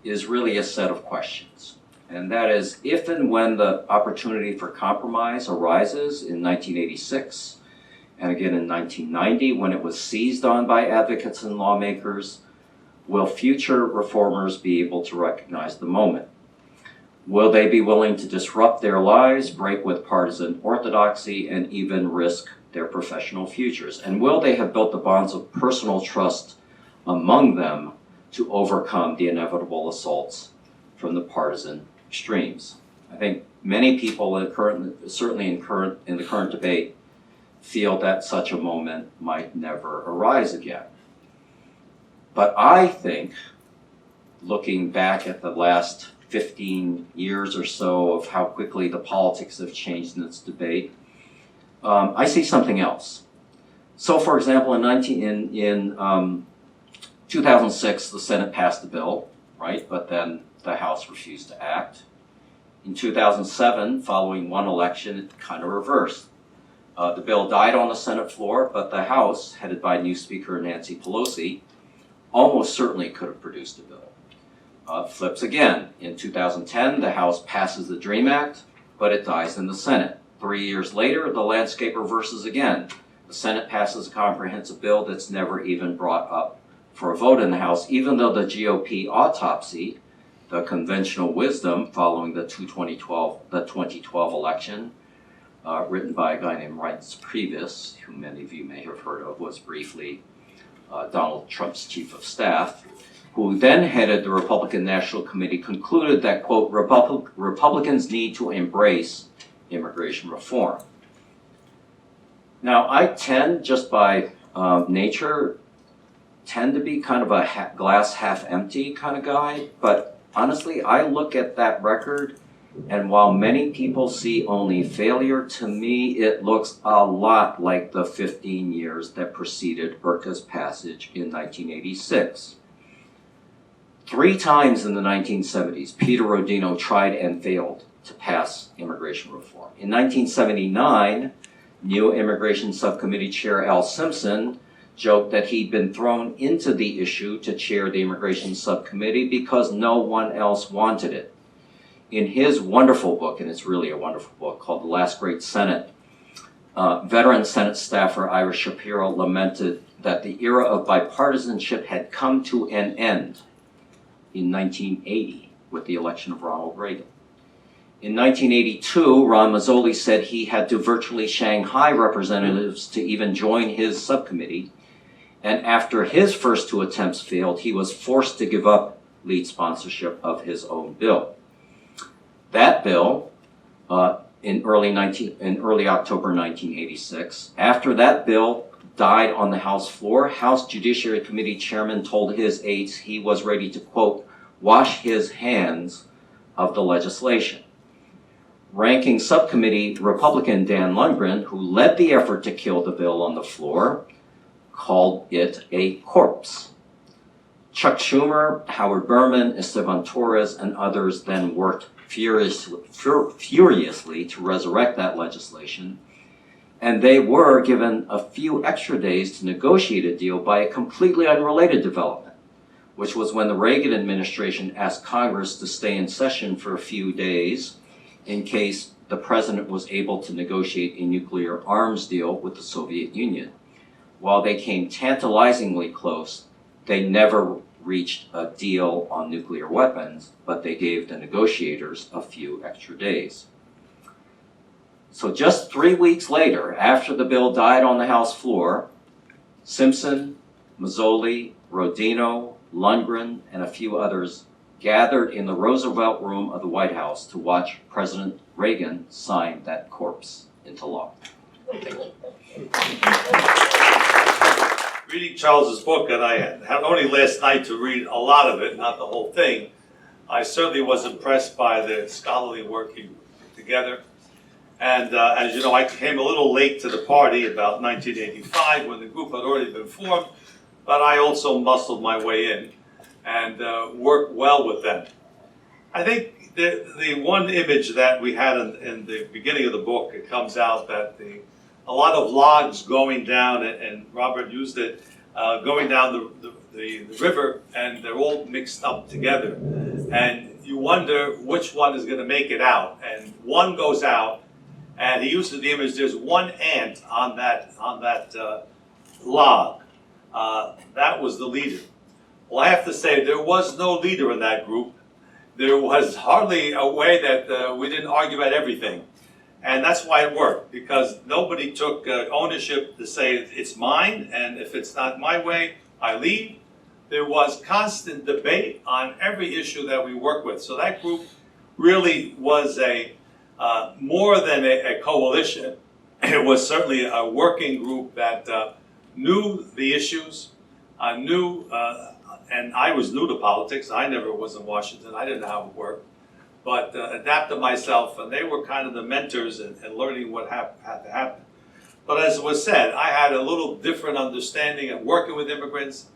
D: is really a set of questions. And that is, if and when the opportunity for compromise arises in 1986, and again in 1990 when it was seized on by advocates and lawmakers, will future reformers be able to recognize the moment? Will they be willing to disrupt their lives, break with partisan orthodoxy, and even risk their professional futures? And will they have built the bonds of personal trust among them to overcome the inevitable assaults from the partisan extremes? I think many people certainly in the current debate feel that such a moment might never arise again. But I think, looking back at the last 15 years or so of how quickly the politics have changed in this debate, I see something else. So, for example, in 2006, the Senate passed the bill, right? But then the House refused to act. In 2007, following one election, it kind of reversed. The bill died on the Senate floor, but the House, headed by new Speaker Nancy Pelosi, almost certainly could have produced a bill. Flips again. In 2010, the House passes the DREAM Act, but it dies in the Senate. 3 years later, the landscape reverses again. The Senate passes a comprehensive bill that's never even brought up for a vote in the House, even though the GOP autopsy, the conventional wisdom following the 2012 election, written by a guy named Reince Priebus, who many of you may have heard of, was briefly Donald Trump's chief of staff, who then headed the Republican National Committee, concluded that, quote, Republicans need to embrace immigration reform. Now, I tend, just by nature, tend to be kind of a glass half empty kind of guy, but honestly, I look at that record, and while many people see only failure, to me it looks a lot like the 15 years that preceded IRCA's passage in 1986. 3 times in the 1970s, Peter Rodino tried and failed to pass immigration reform. In 1979, new Immigration Subcommittee Chair Al Simpson joked that he'd been thrown into the issue to chair the Immigration Subcommittee because no one else wanted it. In his wonderful book, and it's really a wonderful book, called The Last Great Senate, veteran Senate staffer Ira Shapiro lamented that the era of bipartisanship had come to an end in 1980 with the election of Ronald Reagan. In 1982, Ron Mazzoli said he had to virtually Shanghai representatives to even join his subcommittee, and after his first 2 attempts failed, he was forced to give up lead sponsorship of his own bill. That bill, in early October 1986, after that bill died on the House floor, House Judiciary Committee Chairman told his aides he was ready to, quote, wash his hands of the legislation. Ranking Subcommittee Republican Dan Lundgren, who led the effort to kill the bill on the floor, called it a corpse. Chuck Schumer, Howard Berman, Esteban Torres, and others then worked furiously to resurrect that legislation, and they were given a few extra days to negotiate a deal by a completely unrelated development, which was when the Reagan administration asked Congress to stay in session for a few days in case the president was able to negotiate a nuclear arms deal with the Soviet Union. While they came tantalizingly close, they never reached a deal on nuclear weapons, but they gave the negotiators a few extra days. So just 3 weeks later, after the bill died on the House floor, Simpson, Mazzoli, Rodino, Lundgren, and a few others gathered in the Roosevelt Room of the White House to watch President Reagan sign that corpse into law.
E: Reading Charles's book, and I had only last night to read a lot of it, not the whole thing, I certainly was impressed by the scholarly work he put together. And as you know, I came a little late to the party about 1985 when the group had already been formed, but I also muscled my way in and worked well with them. I think the one image that we had in the beginning of the book, it comes out that a lot of logs going down, and Robert used it, going down the river, and they're all mixed up together. And you wonder which one is going to make it out. And one goes out, and he uses the image, there's one ant on that log. That was the leader. Well, I have to say, there was no leader in that group. There was hardly a way that we didn't argue about everything. And that's why it worked, because nobody took ownership to say it's mine, and if it's not my way, I leave. There was constant debate on every issue that we work with. So that group really was more than a coalition. It was certainly a working group that knew the issues, and I was new to politics. I never was in Washington. I didn't know how it worked. But adapted myself, and they were kind of the mentors and learning what had to happen. But as was said, I had a little different understanding of working with immigrants.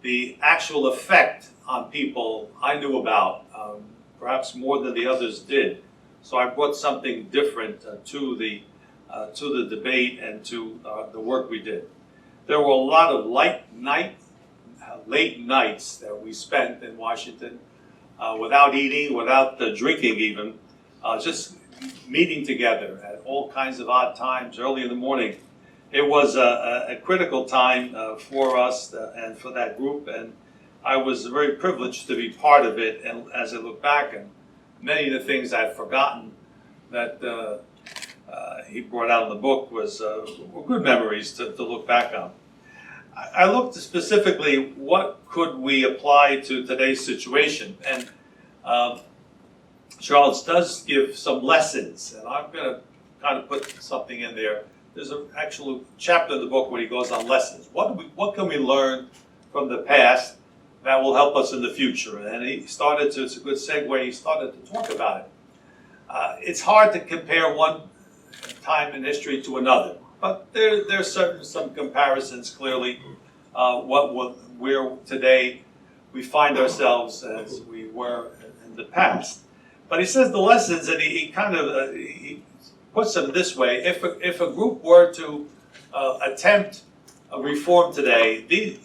E: The actual effect on people I knew about, perhaps more than the others did, So I brought something different to the debate and to the work we did. There were a lot of late nights that we spent in Washington without eating, without drinking even, just meeting together at all kinds of odd times, early in the morning. It was a critical time for us and for that group, and I was very privileged to be part of it. And as I look back, and many of the things I'd forgotten that he brought out in the book were good memories to look back on. I looked specifically what could we apply to today's situation, and Charles does give some lessons, and I'm going to kind of put something in there. There's an actual chapter in the book where he goes on lessons. What can we learn from the past that will help us in the future? And he started to, it's a good segue, he started to talk about it. It's hard to compare one time in history to another, but there's some comparisons clearly. Where today we find ourselves as we were in the past. But he says the lessons, and he kind of he puts them this way: if a group were to attempt a reform today, they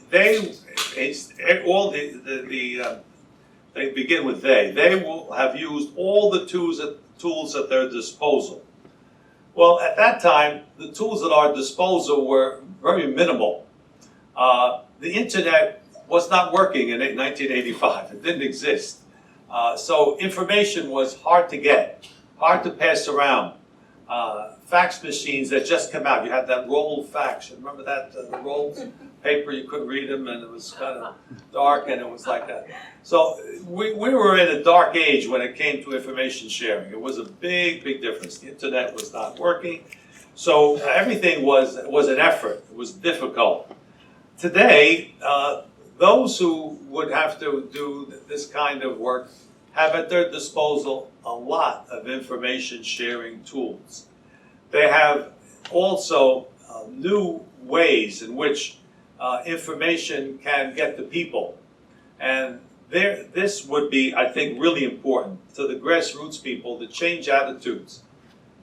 E: begin with they. They will have used all the tools at their disposal. Well, at that time, the tools at our disposal were very minimal. The internet was not working in 1985. It didn't exist. So information was hard to get, hard to pass around. Fax machines that just come out. You had that roll fax. You remember that? The rolls paper, you couldn't read them, and it was kind of dark, and it was like that. So we were in a dark age when it came to information sharing. It was a big, big difference. The internet was not working. So everything was an effort. It was difficult. Today, those who would have to do this kind of work have at their disposal a lot of information sharing tools. They have also new ways in which information can get to people. And this would be, I think, really important to the grassroots people to change attitudes.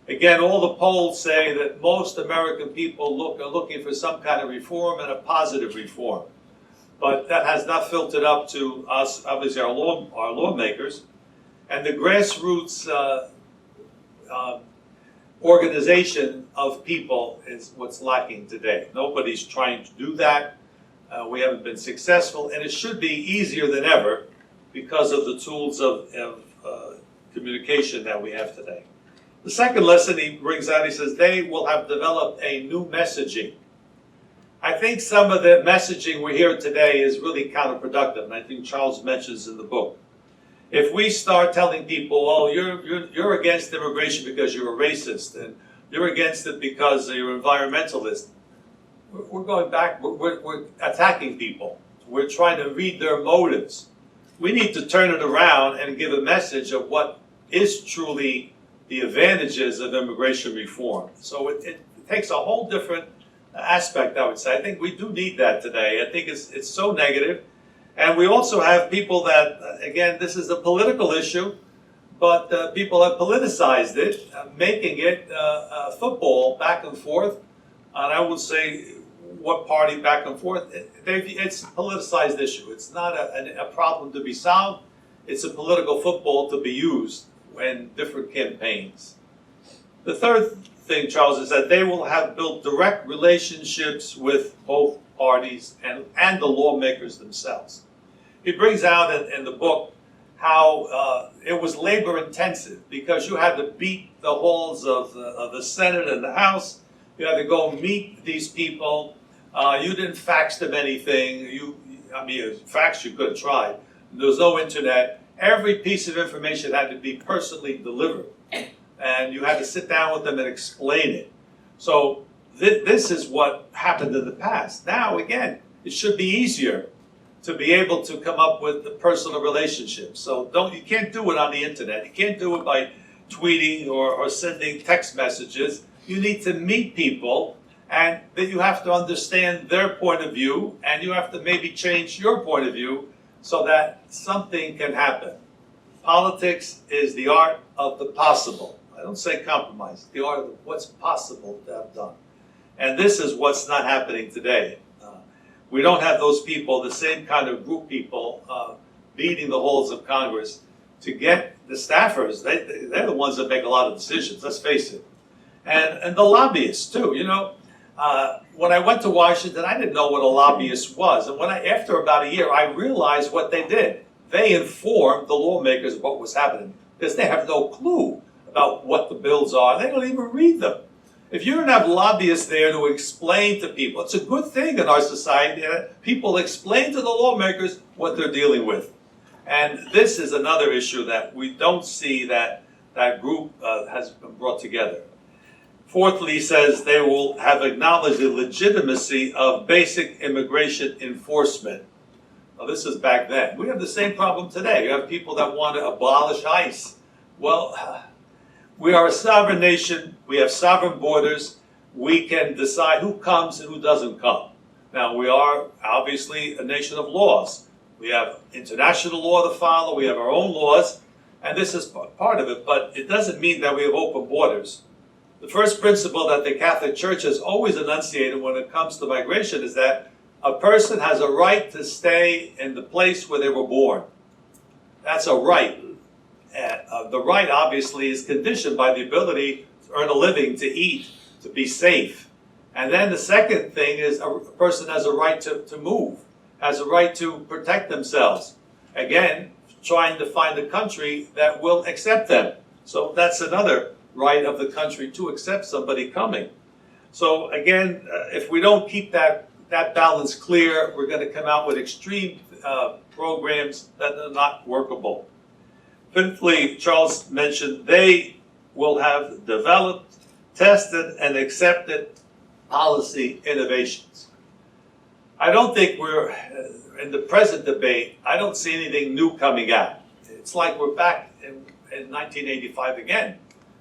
E: Again, all the polls say that most American people are looking for some kind of reform and a positive reform. But that has not filtered up to us, obviously our lawmakers. And the grassroots organization of people is what's lacking today. Nobody's trying to do that. We haven't been successful, and it should be easier than ever because of the tools of communication that we have today. The second lesson he brings out, he says, they will have developed a new messaging. I think some of the messaging we hear today is really counterproductive, and I think Charles mentions in the book. If we start telling people, oh, you're against immigration because you're a racist, and you're against it because you're an environmentalist, we're going back, we're attacking people. We're trying to read their motives. We need to turn it around and give a message of what is truly the advantages of immigration reform. So it takes a whole different aspect, I would say. I think we do need that today. I think it's so negative. And we also have people that, again, this is a political issue, but people have politicized it, making it football back and forth. And I would say, what party back and forth? It's a politicized issue. It's not a problem to be solved. It's a political football to be used in different campaigns. The third thing, Charles, is that they will have built direct relationships with both parties and the lawmakers themselves. He brings out in the book how it was labor intensive because you had to beat the halls of the Senate and the House. You had to go meet these people. You didn't fax them anything. Fax you could have tried. There was no internet. Every piece of information had to be personally delivered. And you had to sit down with them and explain it. So this is what happened in the past. Now, again, it should be easier to be able to come up with the personal relationships. So you can't do it on the internet. You can't do it by tweeting or sending text messages. You need to meet people, and that you have to understand their point of view, and you have to maybe change your point of view so that something can happen. Politics is the art of the possible. I don't say compromise, the art of what's possible to have done. And this is what's not happening today. We don't have those people, the same kind of group people, beating the halls of Congress to get the staffers. They're the ones that make a lot of decisions, let's face it. And the lobbyists too, you know. When I went to Washington, I didn't know what a lobbyist was. And after about a year, I realized what they did. They informed the lawmakers of what was happening because they have no clue about what the bills are. They don't even read them. If you don't have lobbyists there to explain to people, it's a good thing in our society that people explain to the lawmakers what they're dealing with. And this is another issue that we don't see that group has been brought together. Fourthly, he says they will have acknowledged the legitimacy of basic immigration enforcement. Now, this is back then. We have the same problem today. You have people that want to abolish ICE. Well, we are a sovereign nation. We have sovereign borders. We can decide who comes and who doesn't come. Now, we are obviously a nation of laws. We have international law to follow. We have our own laws. And this is part of it. But it doesn't mean that we have open borders. The first principle that the Catholic Church has always enunciated when it comes to migration is that a person has a right to stay in the place where they were born. That's a right. The right, obviously, is conditioned by the ability to earn a living, to eat, to be safe. And then the second thing is a person has a right to move, has a right to protect themselves. Again, trying to find a country that will accept them. So that's another right of the country to accept somebody coming. So again, if we don't keep that balance clear, we're going to come out with extreme programs that are not workable. Fifthly, Charles mentioned they will have developed, tested, and accepted policy innovations. I don't think we're, in the present debate, I don't see anything new coming out. It's like we're back in 1985 again.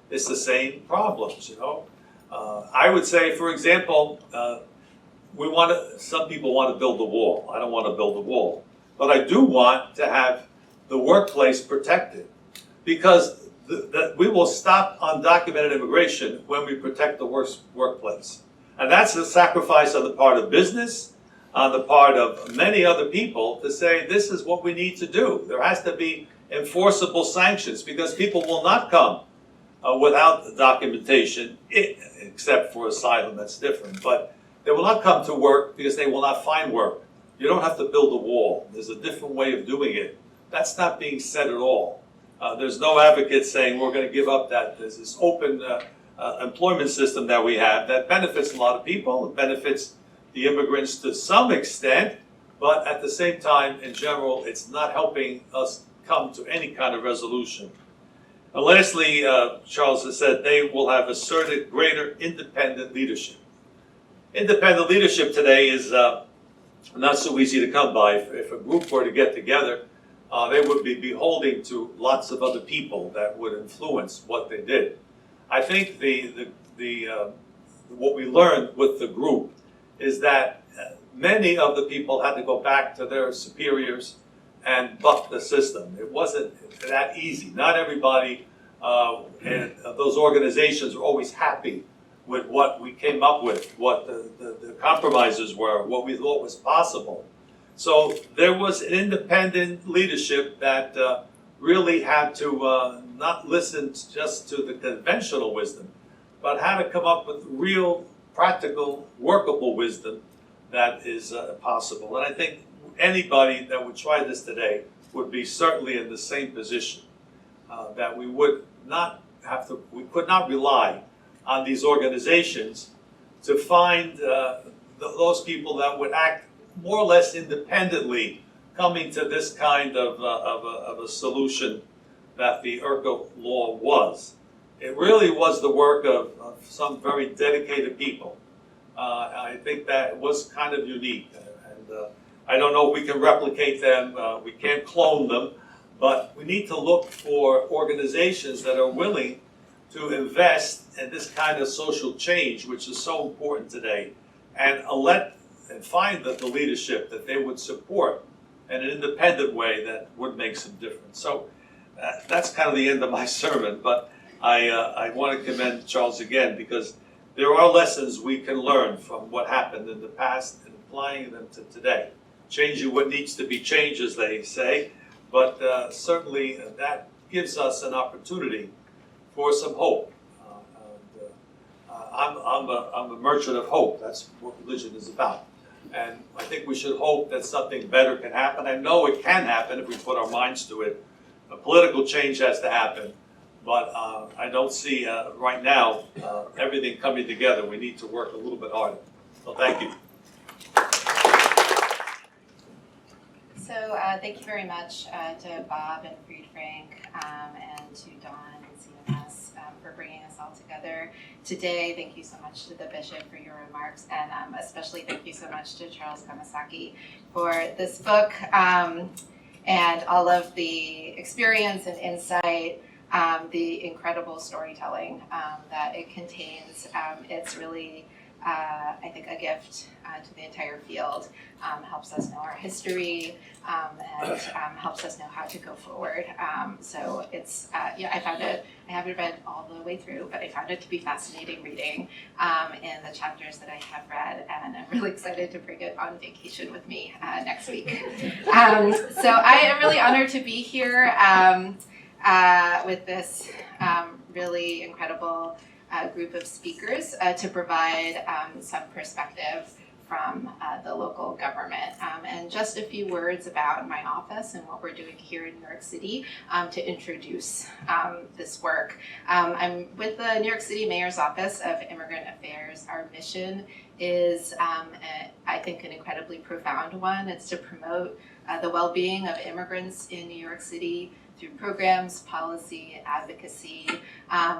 E: It's the same problems, you know. I would say, for example, some people want to build a wall. I don't want to build a wall. But I do want to have the workplace protected, because we will stop undocumented immigration when we protect the workplace. And that's a sacrifice on the part of business, on the part of many other people to say this is what we need to do. There has to be enforceable sanctions because people will not come without the documentation, except for asylum, that's different. But they will not come to work because they will not find work. You don't have to build a wall. There's a different way of doing it. That's not being said at all. There's no advocate saying we're going to give up that. There's this open employment system that we have that benefits a lot of people. It benefits the immigrants to some extent, but at the same time, in general, it's not helping us come to any kind of resolution. And lastly, Charles has said they will have asserted greater independent leadership. Independent leadership today is not so easy to come by. If a group were to get together, they would be beholden to lots of other people that would influence what they did. I think what we learned with the group is that many of the people had to go back to their superiors and buck the system. It wasn't that easy. Not everybody in those organizations were always happy with what we came up with, what the compromises were, what we thought was possible. So there was an independent leadership that really had to not listen just to the conventional wisdom, but had to come up with real, practical, workable wisdom that is possible. And I think anybody that would try this today would be certainly in the same position, that we would not have to, we could not rely on these organizations to find those people that would act more or less independently, coming to this kind of a solution that the IRCA law was. It really was the work of some very dedicated people. I think that was kind of unique. And I don't know if we can replicate them, we can't clone them, but we need to look for organizations that are willing to invest in this kind of social change, which is so important today, and find the leadership that they would support in an independent way that would make some difference. So that's kind of the end of my sermon, but I want to commend Charles again, because there are lessons we can learn from what happened in the past and applying them to today. Changing what needs to be changed, as they say, but certainly that gives us an opportunity for some hope. I'm a merchant of hope. That's what religion is about. And I think we should hope that something better can happen. I know it can happen if we put our minds to it. A political change has to happen, but I don't see right now everything coming together. We need to work a little bit harder. So thank you.
F: So thank you very much to Bob and Fried Frank and to Dawn and CMS for bringing us all together today. Thank you so much to the Bishop for your remarks, and especially thank you so much to Charles Kamasaki for this book and all of the experience and insight, the incredible storytelling that it contains. It's really, I think, a gift to the entire field. Helps us know our history and helps us know how to go forward. So it's, I found it, I haven't read all the way through, but I found it to be fascinating reading in the chapters that I have read, and I'm really excited to bring it on vacation with me next week. So I am really honored to be here with this really incredible group of speakers to provide some perspective from the local government. And just a few words about my office and what we're doing here in New York City to introduce this work. I'm with the New York City Mayor's Office of Immigrant Affairs. Our mission is, I think, an incredibly profound one. It's to promote the well-being of immigrants in New York City through programs, policy, advocacy.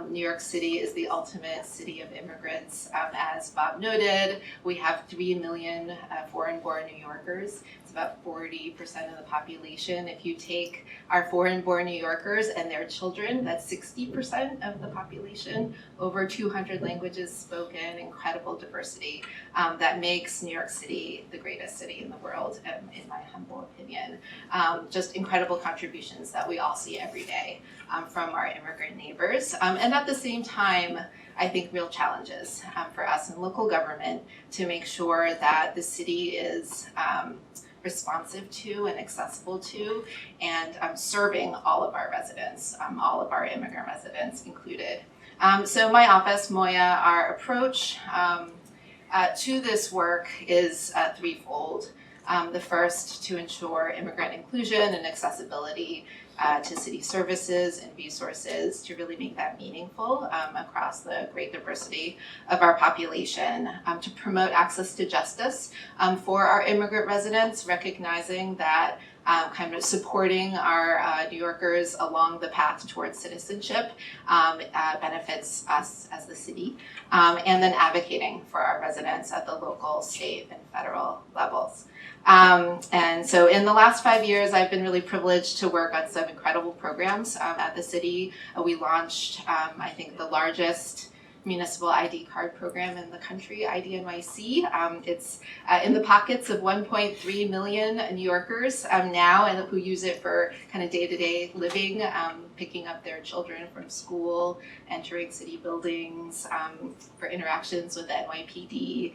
F: New York City is the ultimate city of immigrants. As Bob noted, we have 3 million foreign-born New Yorkers. It's about 40% of the population. If you take our foreign-born New Yorkers and their children, that's 60% of the population, over 200 languages spoken, incredible diversity. That makes New York City the greatest city in the world, in my humble opinion. Just incredible contributions that we all see every day from our immigrant neighbors. And at the same time, I think real challenges for us in local government to make sure that the city is responsive to and accessible to and serving all of our residents, all of our immigrant residents included. So my office, Moya, our approach to this work is threefold. The first, to ensure immigrant inclusion and accessibility to city services and resources to really make that meaningful across the great diversity of our population, to promote access to justice for our immigrant residents, recognizing that kind of supporting our New Yorkers along the path towards citizenship benefits us as the city, and then advocating for our residents at the local, state, and federal levels. And so in the last 5 years, I've been really privileged to work on some incredible programs at the city. We launched, I think, the largest municipal ID card program in the country, IDNYC. It's in the pockets of 1.3 million New Yorkers now, and who use it for kind of day-to-day living, picking up their children from school, entering city buildings, for interactions with the NYPD,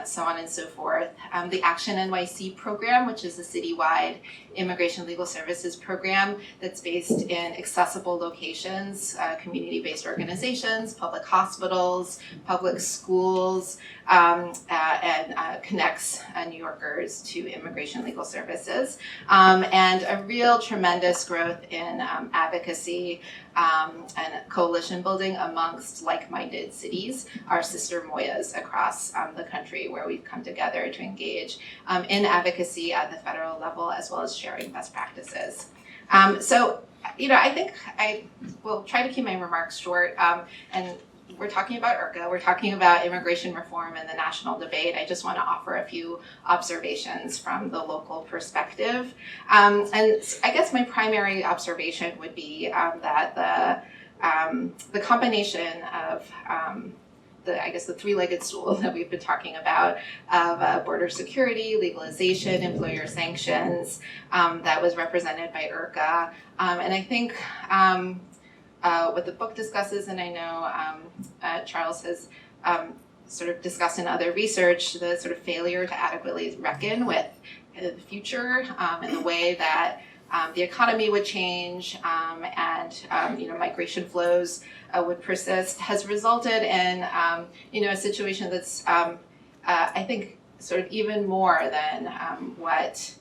F: so on and so forth. The Action NYC program, which is a citywide immigration legal services program that's based in accessible locations, community-based organizations, public hospitals, public schools, and connects New Yorkers to immigration legal services. And a real tremendous growth in advocacy and coalition building amongst like-minded cities, our sister Moyas across the country, where we've come together to engage in advocacy at the federal level, as well as sharing best practices. So, I think I will try to keep my remarks short, and we're talking about IRCA, we're talking about immigration reform and the national debate. I just want to offer a few observations from the local perspective. And I guess my primary observation would be that the combination of the three-legged stool that we've been talking about of border security, legalization, employer sanctions, that was represented by IRCA. And I think what the book discusses, and I know Charles has sort of discussed in other research, the sort of failure to adequately reckon with the future and the way that the economy would change and migration flows would persist, has resulted in a situation that's I think sort of even more than what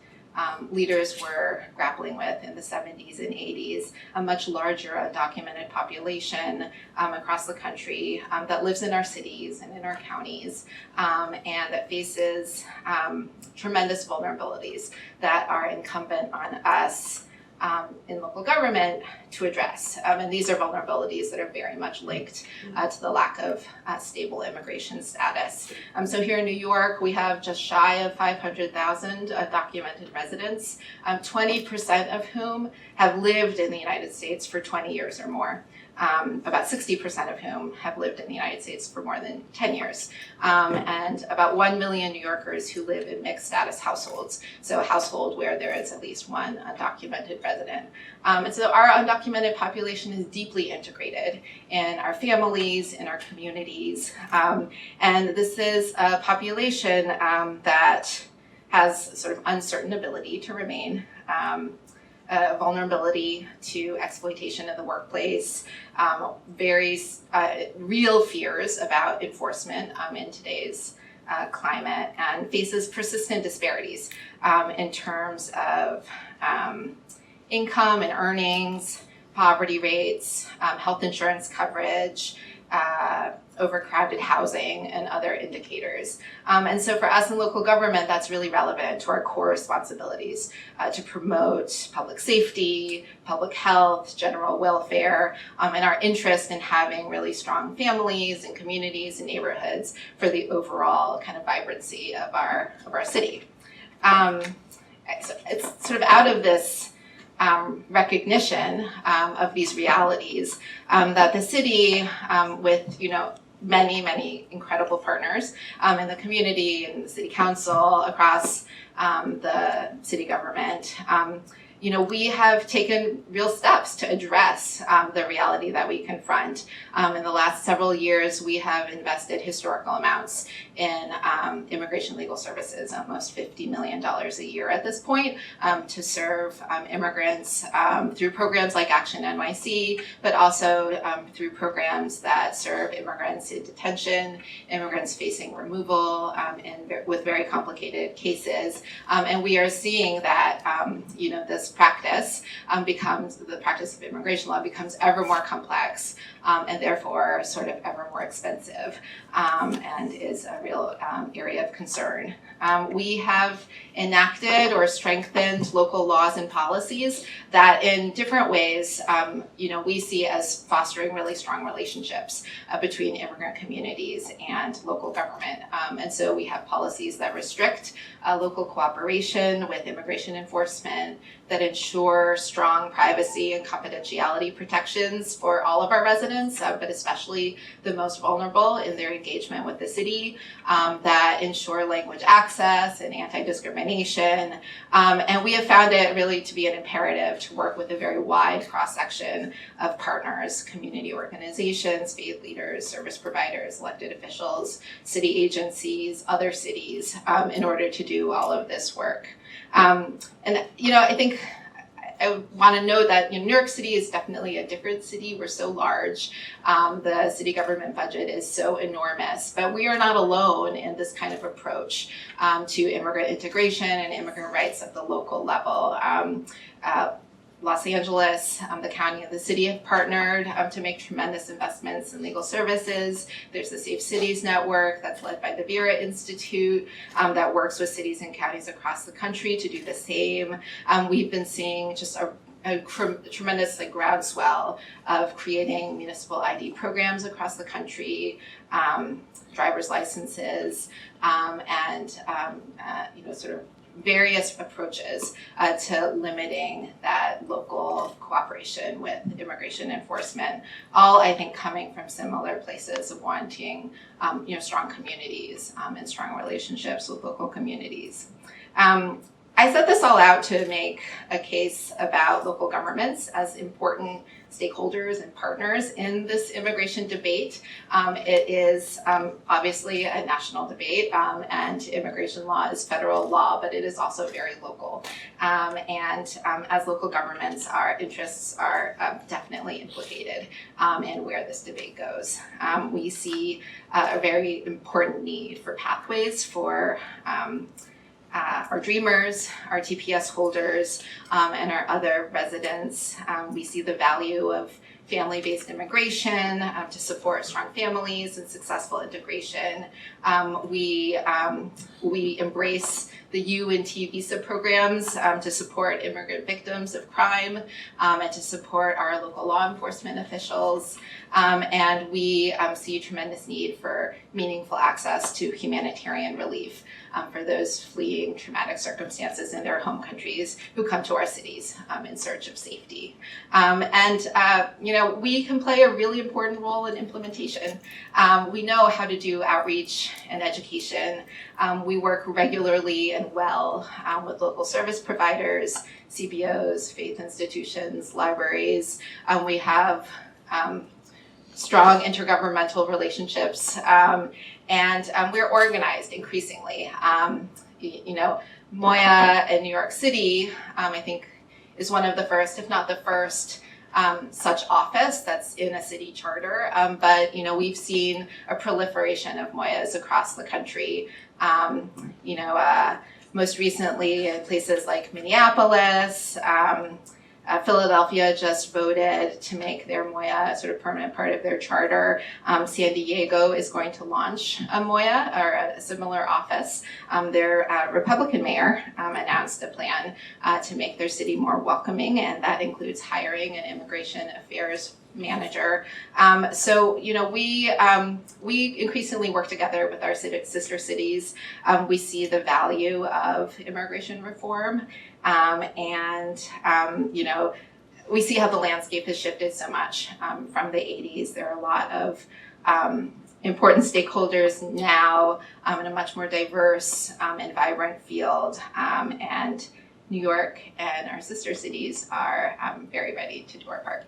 F: leaders were grappling with in the 70s and 80s, a much larger undocumented population across the country that lives in our cities and in our counties and that faces tremendous vulnerabilities that are incumbent on us in local government to address. And these are vulnerabilities that are very much linked to the lack of stable immigration status. So here in New York, we have just shy of 500,000 documented residents, 20% of whom have lived in the United States for 20 years or more. About 60% of whom have lived in the United States for more than 10 years. And about 1 million New Yorkers who live in mixed status households, so a household where there is at least one undocumented resident. And so our undocumented population is deeply integrated in our families, in our communities. And this is a population that has sort of uncertain ability to remain, vulnerability to exploitation in the workplace, very real fears about enforcement in today's climate, and faces persistent disparities in terms of income and earnings, poverty rates, health insurance coverage, overcrowded housing, and other indicators. And so for us in local government, that's really relevant to our core responsibilities to promote public safety, public health, general welfare, and our interest in having really strong families and communities and neighborhoods for the overall kind of vibrancy of our city. So it's sort of out of this recognition of these realities that the city, with many incredible partners in the community and the city council, across the city government, we have taken real steps to address the reality that we confront. In the last several years, we have invested historical amounts in immigration legal services, almost $50 million a year at this point, to serve immigrants through programs like Action NYC, but also through programs that serve immigrants in detention, immigrants facing removal, with very complicated cases. And we are seeing that this practice the practice of immigration law becomes ever more complex and therefore sort of ever more expensive and is a real area of concern. We have enacted or strengthened local laws and policies that in different ways, we see as fostering really strong relationships between immigrant communities and local government. And so we have policies that restrict local cooperation with immigration enforcement, that ensure strong privacy and confidentiality protections for all of our residents, but especially the most vulnerable in their engagement with the city, that ensure language access and anti-discrimination. And we have found it really to be an imperative to work with a very wide cross-section of partners, community organizations, faith leaders, service providers, elected officials, city agencies, other cities, in order to do all of this work. I think I want to note that New York City is definitely a different city. We're so large. The city government budget is so enormous, but we are not alone in this kind of approach to immigrant integration and immigrant rights at the local level. Los Angeles, the county and the city have partnered to make tremendous investments in legal services. There's the Safe Cities Network that's led by the Vera Institute that works with cities and counties across the country to do the same. We've been seeing just a tremendous groundswell of creating municipal ID programs across the country, driver's licenses, and sort of various approaches to limiting that local cooperation with immigration enforcement, all I think coming from similar places of wanting strong communities and strong relationships with local communities. I set this all out to make a case about local governments as important stakeholders and partners in this immigration debate. It is obviously a national debate, and immigration law is federal law, but it is also very local. And as local governments, our interests are definitely implicated in where this debate goes. We see a very important need for pathways for our dreamers, our TPS holders, and our other residents. We see the value of family-based immigration to support strong families and successful integration. We embrace the U and T visa programs to support immigrant victims of crime and to support our local law enforcement officials. And we see a tremendous need for meaningful access to humanitarian relief for those fleeing traumatic circumstances in their home countries who come to our cities in search of safety. We can play a really important role in implementation. We know how to do outreach and education. We work regularly and well with local service providers, CBOs, faith institutions, libraries. We have strong intergovernmental relationships, and we're organized increasingly. Moya in New York City, I think, is one of the first, if not the first, such office that's in a city charter. But we've seen a proliferation of Moyas across the country. Most recently in places like Minneapolis, Philadelphia just voted to make their Moya a sort of permanent part of their charter. San Diego is going to launch a Moya or a similar office. Their Republican mayor announced a plan to make their city more welcoming, and that includes hiring an immigration affairs manager. We increasingly work together with our sister cities. We see the value of immigration reform. We see how the landscape has shifted so much from the 80s. There are a lot of important stakeholders now in a much more diverse and vibrant field. And New York and our sister cities are very ready to do our part.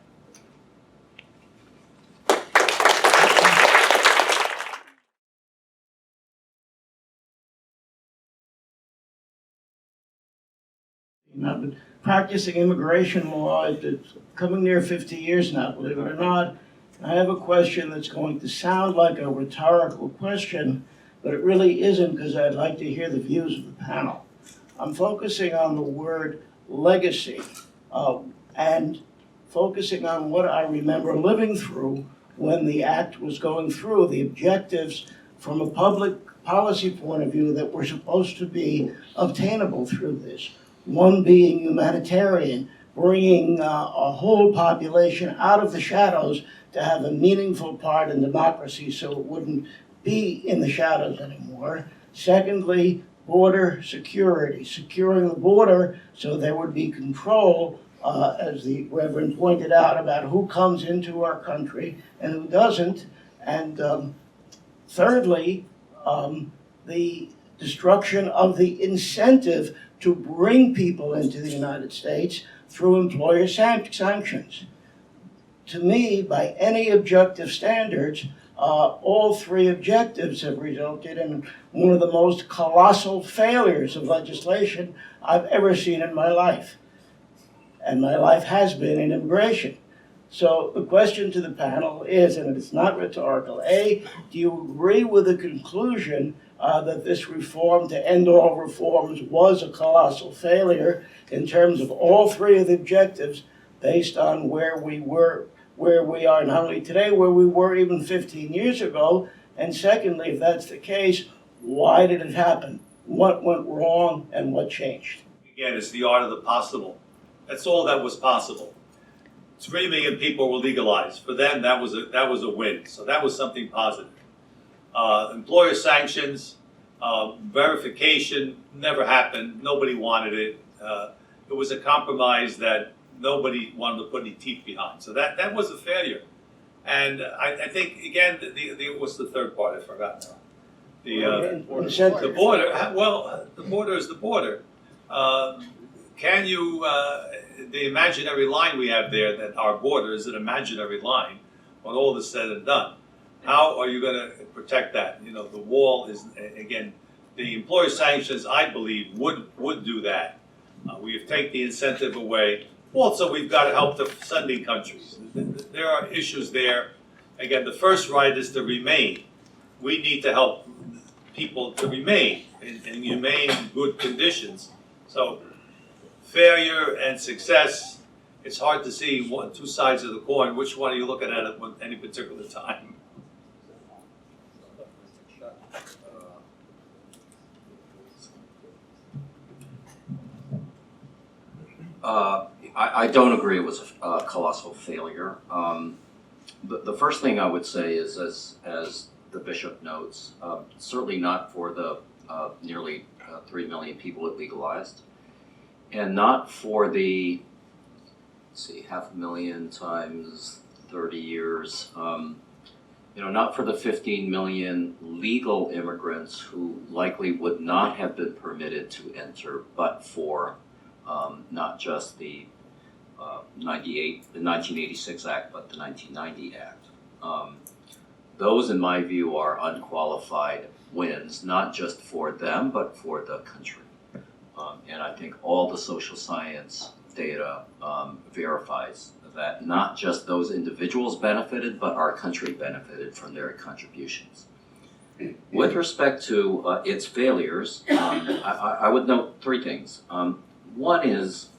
G: I've been practicing immigration law. It's coming near 50 years now, believe it or not. I have a question that's going to sound like a rhetorical question, but it really isn't, because I'd like to hear the views of the panel. I'm focusing on the word legacy and focusing on what I remember living through when the act was going through, the objectives from a public policy point of view that were supposed to be obtainable through this. One being humanitarian, bringing a whole population out of the shadows to have a meaningful part in democracy so it wouldn't be in the shadows anymore. Secondly, border security, securing the border so there would be control, as the Reverend pointed out, about who comes into our country and who doesn't. And thirdly, the destruction of the incentive to bring people into the United States through employer sanctions. To me, by any objective standards, all three objectives have resulted in one of the most colossal failures of legislation I've ever seen in my life. And my life has been in immigration. So the question to the panel is, and it's not rhetorical, A, do you agree with the conclusion that this reform to end all reforms was a colossal failure in terms of all three of the objectives based on where we are not only today, where we were even 15 years ago? And secondly, if that's the case, why did it happen? What went wrong and what changed?
E: Again, it's the art of the possible. That's all that was possible. 3 million people were legalized. For them, that was a win. So that was something positive. Employer sanctions, Verification never happened. Nobody wanted it. It was a compromise that nobody wanted to put any teeth behind. So that was a failure. And I think, again, what's the third part? I forgot now. The border. Well, the border is the border. Can you, the imaginary line we have there, that our border is an imaginary line when all is said and done. How are you going to protect that? You know, the wall is, again, the employer sanctions, I believe, would do that. We have taken the incentive away. Also, we've got to help the sending countries. There are issues there. Again, the first right is to remain. We need to help people to remain in humane, good conditions. So, failure and success, it's hard to see two sides of the coin. Which one are you looking at any particular time?
D: I don't agree it was a colossal failure. The first thing I would say is, as the bishop notes, certainly not for the nearly 3 million people it legalized, and not for the, let's see, 500,000 times 30 years, not for the 15 million legal immigrants who likely would not have been permitted to enter, but for not just the 1986 Act, but the 1990 Act. Those, in my view, are unqualified wins, not just for them, but for the country. And I think all the social science data verifies that not just those individuals benefited, but our country benefited from their contributions. With respect to its failures, I would note three things. One is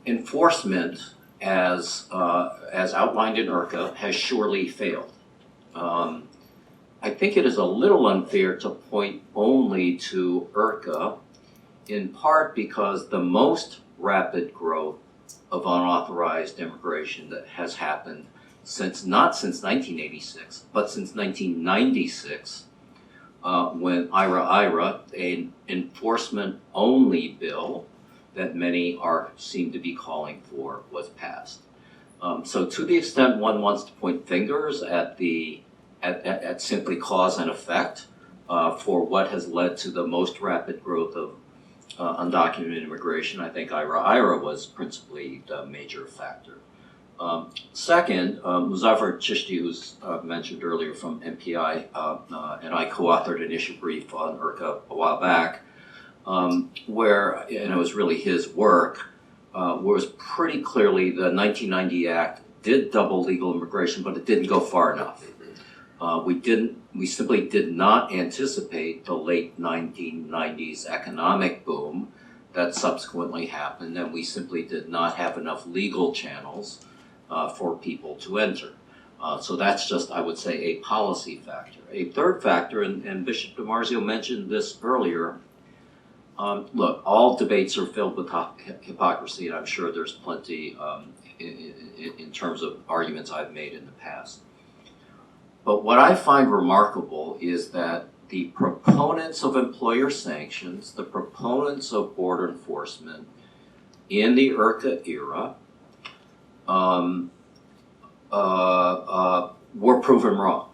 D: enforcement, as outlined in IRCA, has surely failed. I think it is a little unfair to point only to IRCA, in part because the most rapid growth of unauthorized immigration that has happened not since 1986, but since 1996, when IRA, an enforcement-only bill that many seem to be calling for, was passed. So to the extent one wants to point fingers at simply cause and effect for what has led to the most rapid growth of undocumented immigration, I think IRA was principally the major factor. Second, Muzaffar Chishti, who's mentioned earlier from MPI, and I co-authored an issue brief on IRCA a while back, where, and it was really his work, was pretty clearly the 1990 Act did double legal immigration, but it didn't go far enough. We simply did not anticipate the late 1990s economic boom that subsequently happened, and we simply did not have enough legal channels for people to enter. So that's just, I would say, a policy factor. A third factor, and Bishop DiMarzio mentioned this earlier, look, all debates are filled with hypocrisy, and I'm sure there's plenty in terms of arguments I've made in the past. But what I find remarkable is that the proponents of employer sanctions, the proponents of border enforcement in the IRCA era were proven wrong.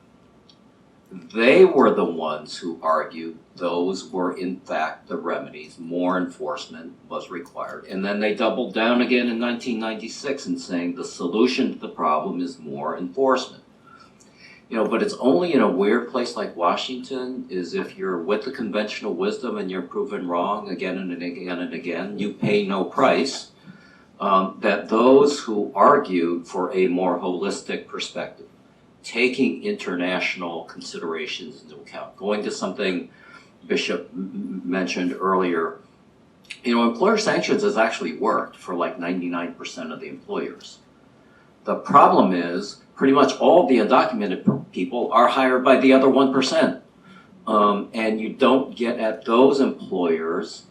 D: They were the ones who argued those were in fact the remedies. More enforcement was required. And then they doubled down again in 1996 in saying the solution to the problem is more enforcement. But it's only in a weird place like Washington is if you're with the conventional wisdom and you're proven wrong again and again and again, you pay no price, that those who argued for a more holistic perspective, taking international considerations into account, going to something Bishop mentioned earlier, employer sanctions has actually worked for like 99% of the employers. The problem is pretty much all the undocumented people are hired by the other 1%. And you don't get at those employers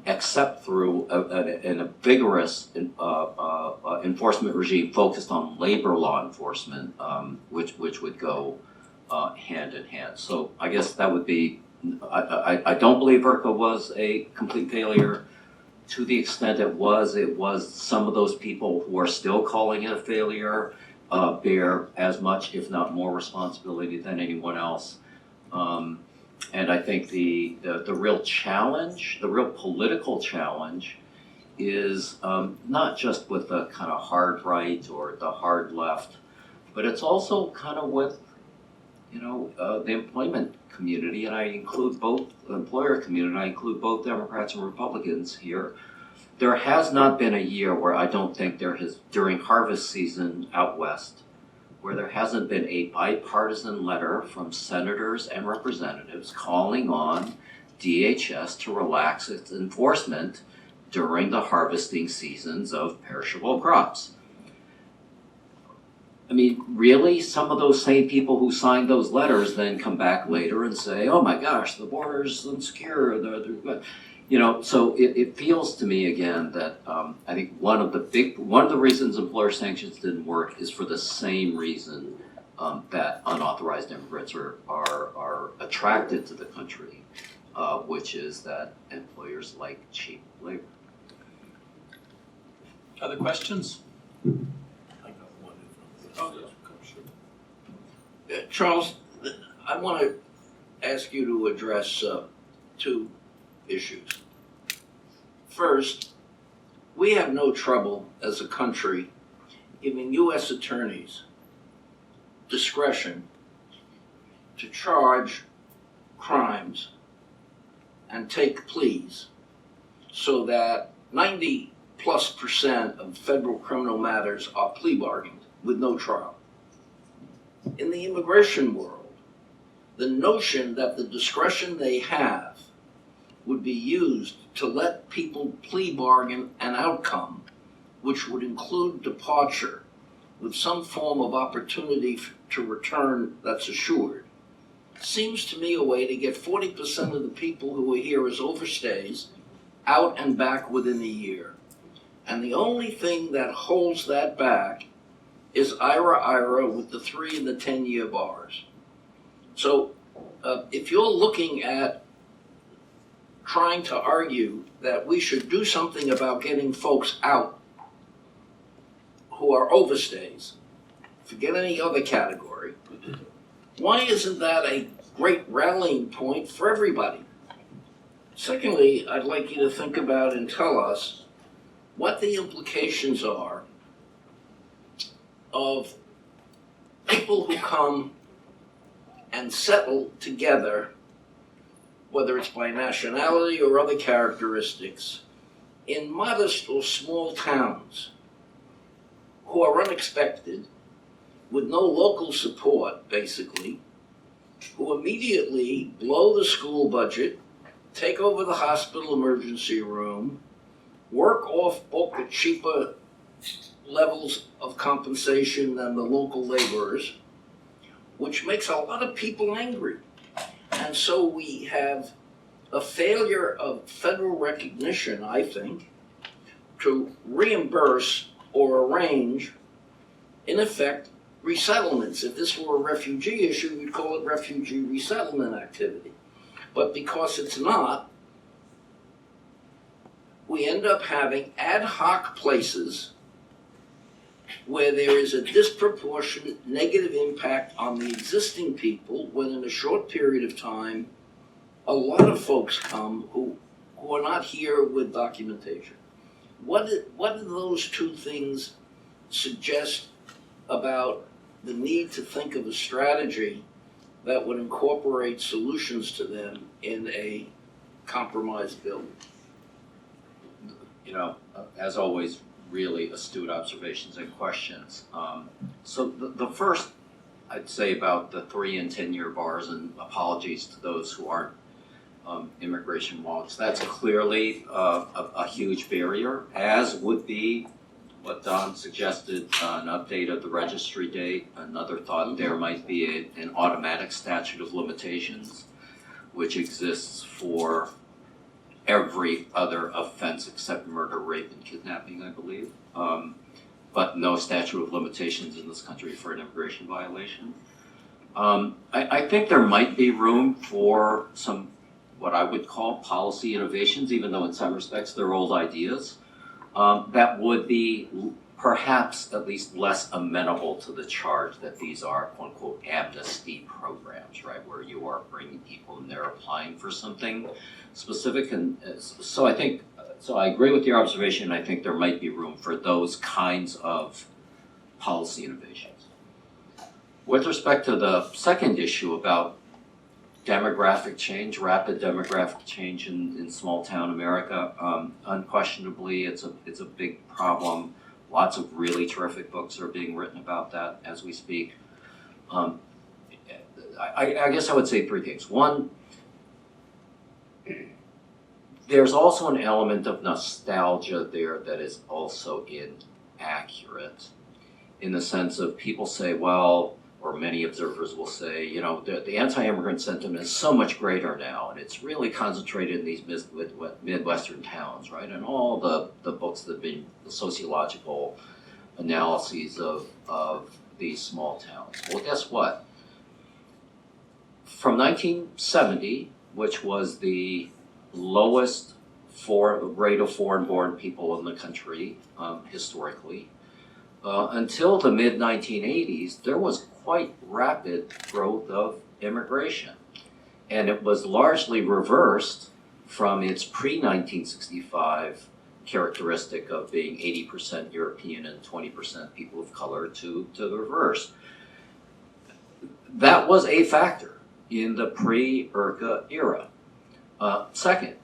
D: except through a vigorous enforcement regime focused on labor law enforcement, which would go hand in hand. So I guess that would be, I don't believe IRCA was a complete failure. To the extent it was some of those people who are still calling it a failure bear as much, if not more, responsibility than anyone else. And I think the real challenge, the real political challenge, is not just with the kind of hard right or the hard left, but it's also kind of with, the employment community, and I include both the employer community, I include both Democrats and Republicans here. There has not been a year where I don't think there has, during harvest season out west, where there hasn't been a bipartisan letter from senators and representatives calling on DHS to relax its enforcement during the harvesting seasons of perishable crops. I mean, really, some of those same people who signed those letters then come back later and say, oh my gosh, the border's insecure, so it feels to me again that I think one of the reasons employer sanctions didn't work is for the same reason that unauthorized immigrants are attracted to the country, which is that employers like cheap labor.
C: Other questions?
B: Charles, I want to ask you to address two issues. First, we have no trouble as a country giving U.S. attorneys discretion to charge crimes and take pleas so that 90+% of federal criminal matters are plea bargained with no trial. In the immigration world, the notion that the discretion they have would be used to let people plea bargain an outcome which would include departure with some form of opportunity to return that's assured, seems to me a way to get 40% of the people who are here as overstays out and back within a year. And the only thing that holds that back is IRA with the 3 and the 10-year bars. So if you're looking at trying to argue that we should do something about getting folks out who are overstays, forget any other category, why isn't that a great rallying point for everybody? Secondly, I'd like you to think about and tell us what the implications are of people who come and settle together, whether it's by nationality or other characteristics, in modest or small towns who are unexpected, with no local support, basically, who immediately blow the school budget, take over the hospital emergency room, work off book at cheaper levels of compensation than the local laborers, which makes a lot of people angry. And so we have a failure of federal recognition, I think, to reimburse or arrange, in effect, resettlements. If this were a refugee issue, we'd call it refugee resettlement activity. But because it's not, we end up having ad hoc places where there is a disproportionate negative impact on the existing people when in a short period of time a lot of folks come who are not here with documentation. What do those two things suggest about the need to think of a strategy that would incorporate solutions to them in a compromise bill?
D: As always, really astute observations and questions. So the first, I'd say about the 3 and 10-year bars, and apologies to those who aren't immigration wonks, that's clearly a huge barrier, as would be what Don suggested, an update of the registry date. Another thought there might be an automatic statute of limitations, which exists for every other offense except murder, rape, and kidnapping, I believe. But no statute of limitations in this country for an immigration violation. I think there might be room for some, what I would call policy innovations, even though in some respects they're old ideas, that would be perhaps at least less amenable to the charge that these are quote unquote amnesty programs, right, where you are bringing people and they're applying for something specific. And so I agree with your observation. I think there might be room for those kinds of policy innovations. With respect to the second issue about demographic change, rapid demographic change in small town America, unquestionably it's a big problem. Lots of really terrific books are being written about that as we speak. I guess I would say three things. One, there's also an element of nostalgia there that is also inaccurate, in the sense of people say, well, or many observers will say, you know, the anti-immigrant sentiment is so much greater now, and it's really concentrated in these Midwestern towns, right? And all the books that have been the sociological analyses of these small towns. Well, guess what? From 1970, which was the lowest rate of foreign-born people in the country historically, until the mid-1980s, there was quite rapid growth of immigration. And it was largely reversed from its pre-1965 characteristic of being 80% European and 20% people of color to the reverse. That was a factor in the pre-IRCA era. Second,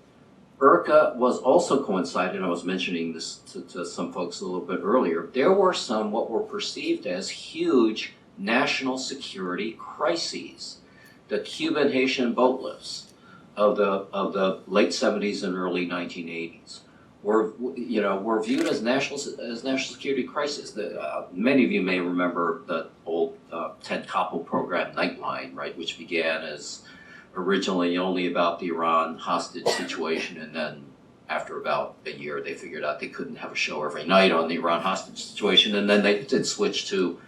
D: IRCA was also coincided, and I was mentioning this to some folks a little bit earlier, there were some what were perceived as huge national security crises. The Cuban-Haitian boat lifts of the late 70s and early 1980s were viewed as national security crises. Many of you may remember the old Ted Koppel program Nightline, right, which began as originally only about the Iran hostage situation, and then after about a year they figured out they couldn't have a show every night on the Iran hostage situation, and then they did switch to,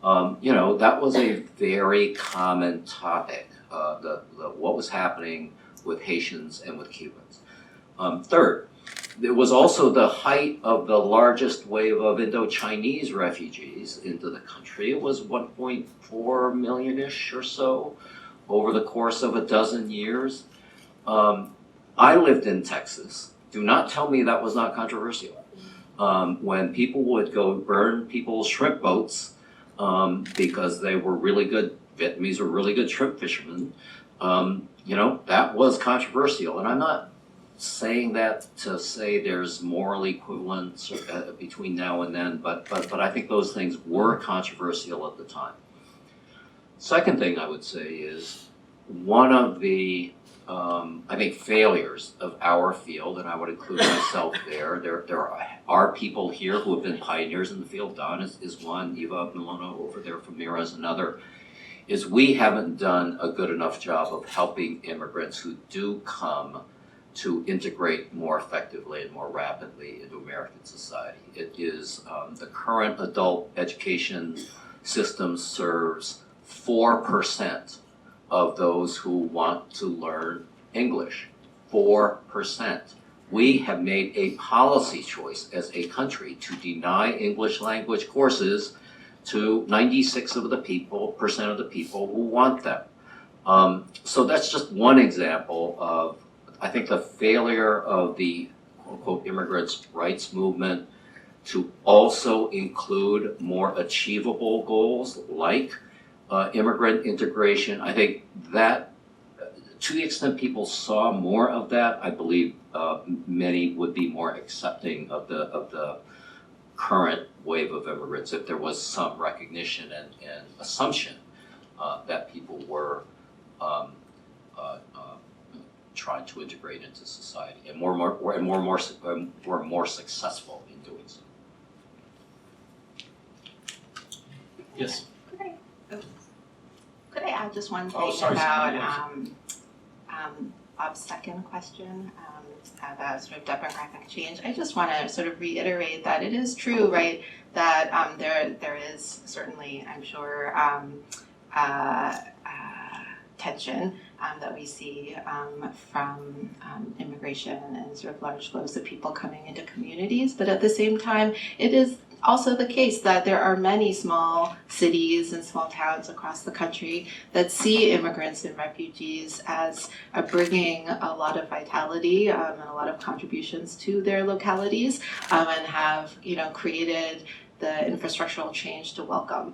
D: that was a very common topic, what was happening with Haitians and with Cubans. Third, there was also the height of the largest wave of Indo-Chinese refugees into the country. It was 1.4 million-ish or so over the course of a dozen years. I lived in Texas. Do not tell me that was not controversial. When people would go burn people's shrimp boats because they were really good, Vietnamese were really good shrimp fishermen, that was controversial. And I'm not saying that to say there's moral equivalence between now and then, but I think those things were controversial at the time. Second thing I would say is one of the, I think, failures of our field, and I would include myself there are people here who have been pioneers in the field. Don is one, Eva Milano over there from MIRA is another, is we haven't done a good enough job of helping immigrants who do come to integrate more effectively and more rapidly into American society. It is, the current adult education system serves 4% of those who want to learn English. 4%. We have made a policy choice as a country to deny English language courses to 96% of the people who want them. So that's just one example of, I think, the failure of the quote-unquote immigrants' rights movement to also include more achievable goals like immigrant integration. I think that, to the extent people saw more of that, I believe many would be more accepting of the current wave of immigrants if there was some recognition and assumption that people were trying to integrate into society, and were more successful in doing so.
C: Yes.
F: Could I add just one thing about Bob's second question about sort of demographic change? I just want to sort of reiterate that it is true, right, that there is certainly, I'm sure, tension that we see from immigration and sort of large flows of people coming into communities. But at the same time, it is also the case that there are many small cities and small towns across the country that see immigrants and refugees as bringing a lot of vitality and a lot of contributions to their localities, and have, created the infrastructural change to welcome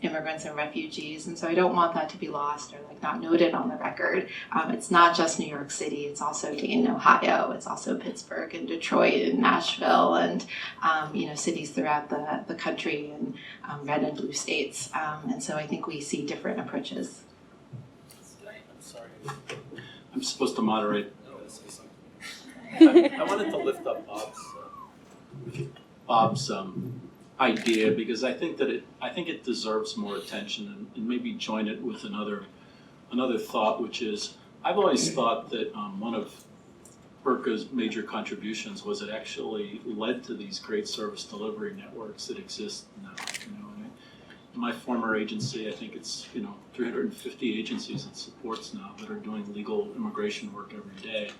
F: immigrants and refugees. And so I don't want that to be lost or not noted on the record. It's not just New York City, it's also Dayton, Ohio, it's also Pittsburgh and Detroit and Nashville and cities throughout the country and red and blue states. And so I think we see different approaches.
C: I'm sorry. I'm supposed to moderate. I wanted to lift up Bob's idea, because I think it deserves more attention, and maybe join it with another thought, which is, I've always thought that one of IRCA's major contributions was it actually led to these great service delivery networks that exist now. In my former agency, I think it's 350 agencies it supports now that are doing legal immigration work every day.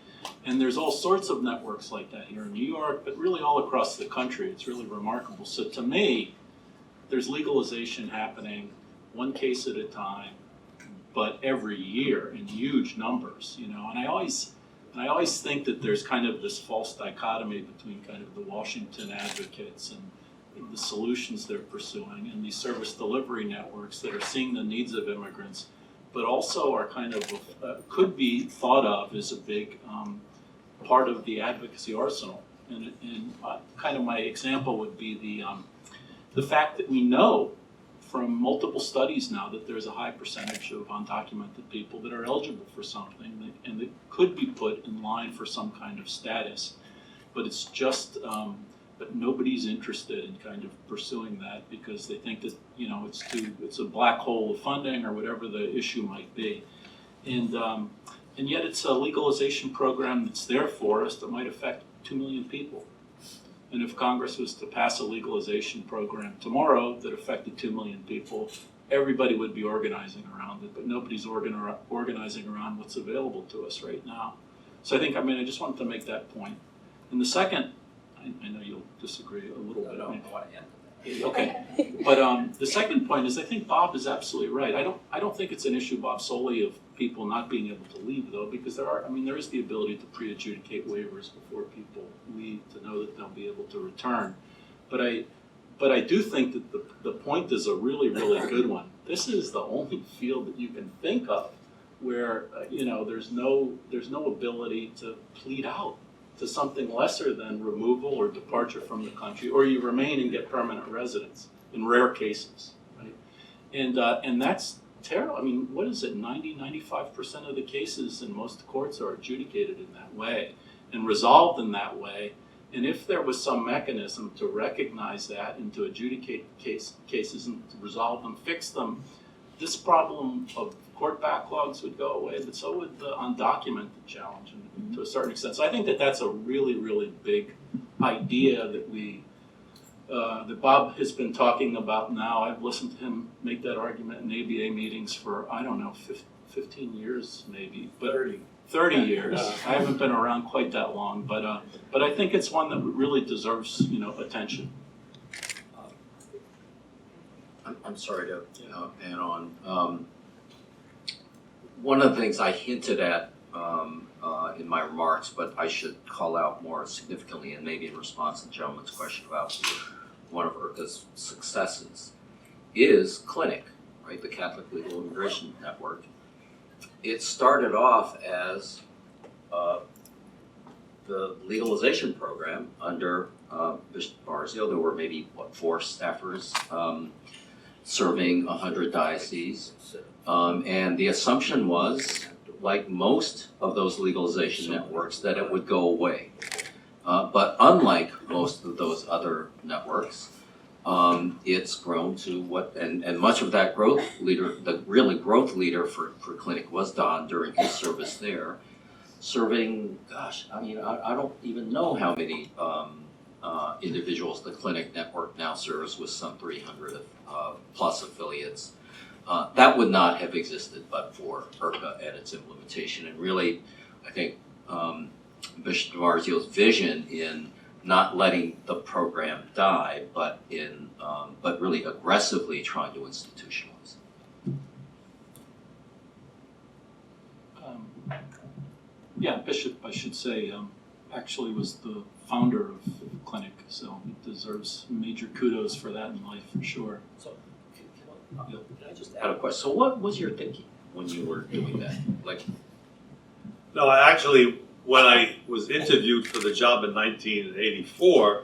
C: And there's all sorts of networks like that here in New York, but really all across the country. It's really remarkable. So to me, there's legalization happening one case at a time, but every year in huge numbers, And I always think that there's kind of this false dichotomy between kind of the Washington advocates and the solutions they're pursuing, and these service delivery networks that are seeing the needs of immigrants, but also are kind of could be thought of as a big part of the advocacy arsenal. And kind of my example would be the fact that we know from multiple studies now that there's a high percentage of undocumented people that are eligible for something and that could be put in line for some kind of status, but it's just but nobody's interested in kind of pursuing that because they think that it's a black hole of funding or whatever the issue might be, and yet it's a legalization program that's there for us that might affect 2 million people. And if Congress was to pass a legalization program tomorrow that affected 2 million people, everybody would be organizing around it, but nobody's organizing around what's available to us right now. So I just wanted to make that point. And the second, I know you'll disagree a little bit. Okay, but the second point is I think Bob is absolutely right. I don't think it's an issue, Bob, solely of people not being able to leave, though, because there is the ability to pre-adjudicate waivers before people leave to know that they'll be able to return. But I do think that the point is a really, really good one. This is the only field that you can think of where there's no ability to plead out to something lesser than removal or departure from the country, or you remain and get permanent residence in rare cases, right? And that's terrible. What is it? 95% of the cases in most courts are adjudicated in that way and resolved in that way. And if there was some mechanism to recognize that and to adjudicate cases and to resolve them, fix them, this problem of court backlogs would go away, but so would the undocumented challenge to a certain extent. So I think that that's a really, really big idea that Bob has been talking about now. I've listened to him make that argument in ABA meetings for, 15 years maybe, but 30 years. I haven't been around quite that long, but I think it's one that really deserves, attention.
D: I'm sorry to add on. One of the things I hinted at in my remarks, but I should call out more significantly, and maybe in response to the gentleman's question about one of IRCA's successes, is Clinic, right? The Catholic Legal Immigration Network. It started off as the legalization program under Bishop DiMarzio. There were maybe 4 staffers serving 100 dioceses, and the assumption was, like most of those legalization networks, that it would go away. But unlike most of those other networks, it's grown to and much of that growth leader, the really growth leader for Clinic was Don during his service there, serving, I don't even know how many individuals the Clinic network now serves, with some 300 plus affiliates. That would not have existed but for IRCA and its implementation. And really, I think Bishop DiMarzio's vision in not letting the program die, but really aggressively trying to institutionalize it.
C: Yeah, Bishop, I should say, actually was the founder of Clinic, so he deserves major kudos for that in life, for sure.
D: So, can I just add a question? So what was your thinking when you were doing that?
E: No, actually, when I was interviewed for the job in 1984,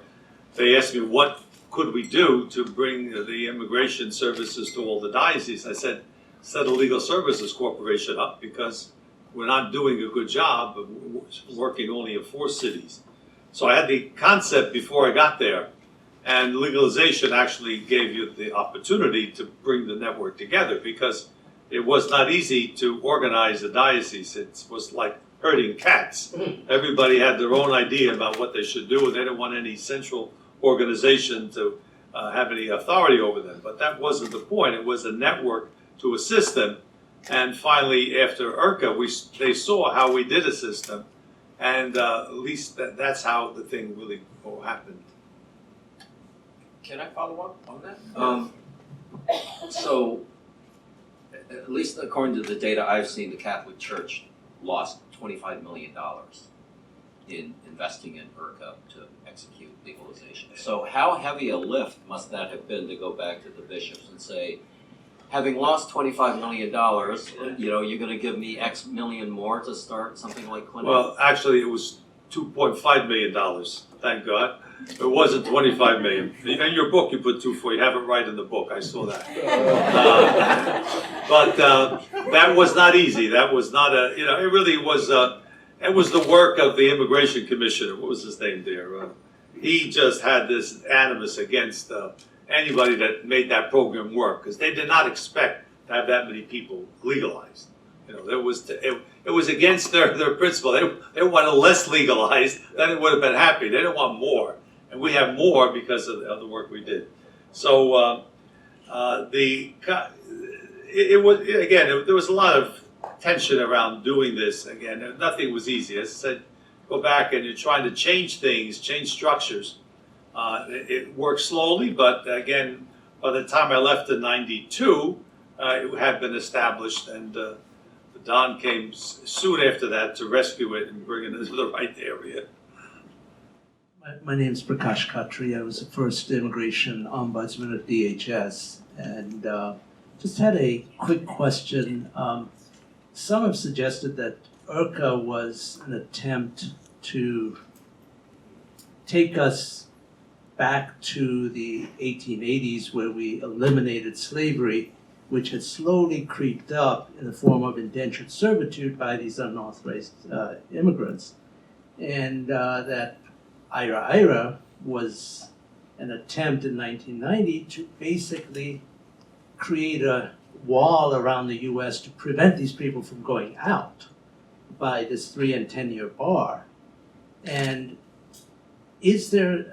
E: they asked me what could we do to bring the immigration services to all the dioceses. I said, set a legal services corporation up because we're not doing a good job of working only in 4 cities. So I had the concept before I got there, and legalization actually gave you the opportunity to bring the network together because it was not easy to organize the diocese. It was like herding cats. Everybody had their own idea about what they should do, and they didn't want any central organization to have any authority over them. But that wasn't the point. It was a network to assist them. And finally, after IRCA, they saw how we did assist them, and at least that's how the thing really happened.
D: Can I follow up on that? So, at least according to the data I've seen, the Catholic Church lost $25 million in investing in IRCA to execute legalization. So how heavy a lift must that have been to go back to the bishops and say, having lost $25 million, you're going to give me X million more to start something like Clinic?
E: Well, actually, it was $2.5 million, thank God. It wasn't 25 million. In your book, you put 2.4. You have it right in the book. I saw that. But that was not easy. That was not it really was. It was the work of the immigration commissioner. What was his name there? He just had this animus against anybody that made that program work because they did not expect to have that many people legalized. It was against their principle. They wanted less legalized, then it would have been happy. They didn't want more. And we have more because of the work we did. So there was a lot of tension around doing this. Again, nothing was easy. As I said, go back and you're trying to change things, change structures. It worked slowly, but again, by the time I left in '92, it had been established, and Don came soon after that to rescue it and bring it into the right area.
H: My name is Prakash Khatri. I was the first immigration ombudsman at DHS, and just had a quick question. Some have suggested that IRCA was an attempt to take us back to the 1880s where we eliminated slavery, which had slowly creeped up in the form of indentured servitude by these unauthorized immigrants. And that IRCA was an attempt in 1990 to basically create a wall around the US to prevent these people from going out by this 3 and 10 year bar. And is there,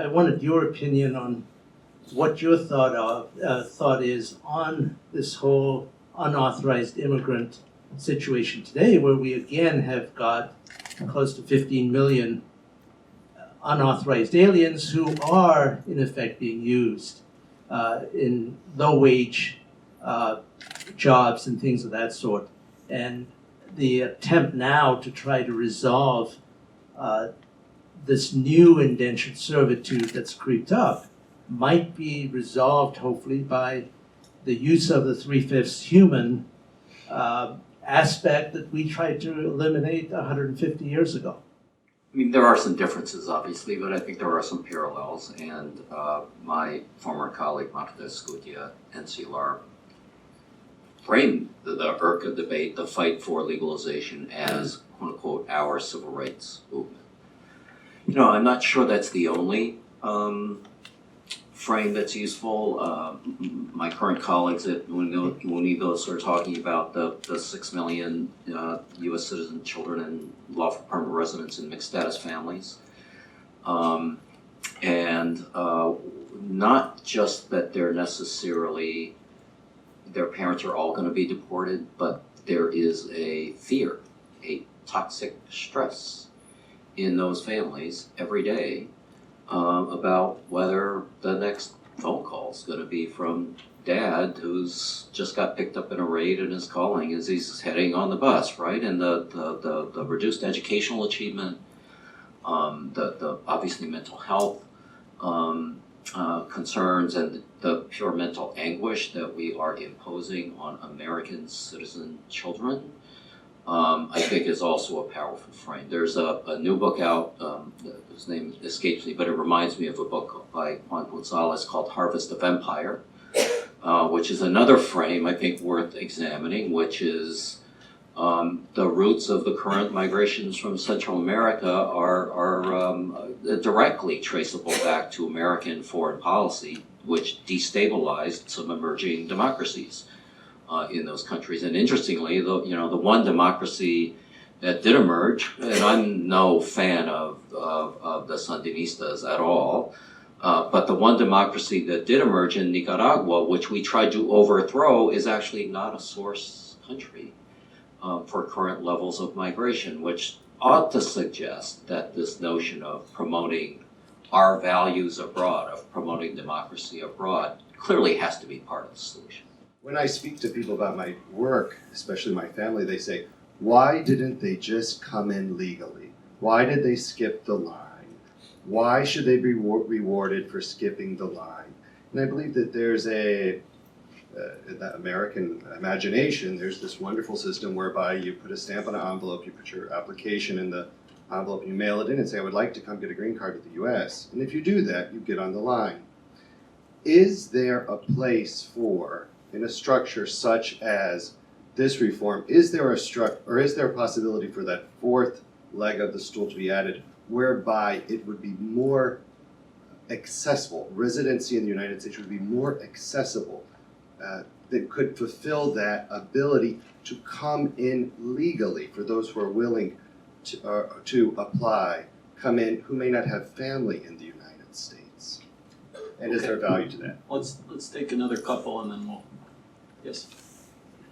H: I wanted your opinion on what your thought is on this whole unauthorized immigrant situation today, where we again have got close to 15 million unauthorized aliens who are in effect being used in low-wage jobs and things of that sort. And the attempt now to try to resolve this new indentured servitude that's creeped up might be resolved, hopefully, by the use of the 3/5 human aspect that we tried to eliminate 150 years ago.
D: I mean, there are some differences, obviously, but I think there are some parallels. And my former colleague, Marta Scutia, NCLR, framed the IRCA debate, the fight for legalization, as, quote unquote, our civil rights movement. I'm not sure that's the only frame that's useful. My current colleagues at Unidos are talking about the 6 million U.S. citizen children and lawful permanent residents in mixed status families. And not just that they're necessarily their parents are all going to be deported, but there is a fear, a toxic stress in those families every day about whether the next phone call is going to be from dad who's just got picked up in a raid and is calling as he's heading on the bus, right? And the reduced educational achievement, the obviously mental health concerns, and the pure mental anguish that we are imposing on American citizen children, I think is also a powerful frame. There's a new book out, his name escapes me, but it reminds me of a book by Juan Gonzalez called Harvest of Empire, which is another frame I think worth examining, which is the roots of the current migrations from Central America are directly traceable back to American foreign policy, which destabilized some emerging democracies in those countries. And interestingly, the one democracy that did emerge, and I'm no fan of the Sandinistas at all, but the one democracy that did emerge in Nicaragua, which we tried to overthrow, is actually not a source country for current levels of migration, which ought to suggest that this notion of promoting our values abroad, of promoting democracy abroad, clearly has to be part of the solution.
I: When I speak to people about my work, especially my family, they say, why didn't they just come in legally? Why did they skip the line? Why should they be rewarded for skipping the line? And I believe that there's in the American imagination, there's this wonderful system whereby you put a stamp on an envelope, you put your application in the envelope, you mail it in and say, I would like to come get a green card with the US. And if you do that, you get on the line. Is there a place for, in a structure such as this reform, is there a possibility for that fourth leg of the stool to be added, whereby it would be more accessible, residency in the United States would be more accessible, that could fulfill that ability to come in legally for those who are willing to apply, come in, who may not have family in the United States? And is there value to that?
C: Let's take another couple and then we'll, yes.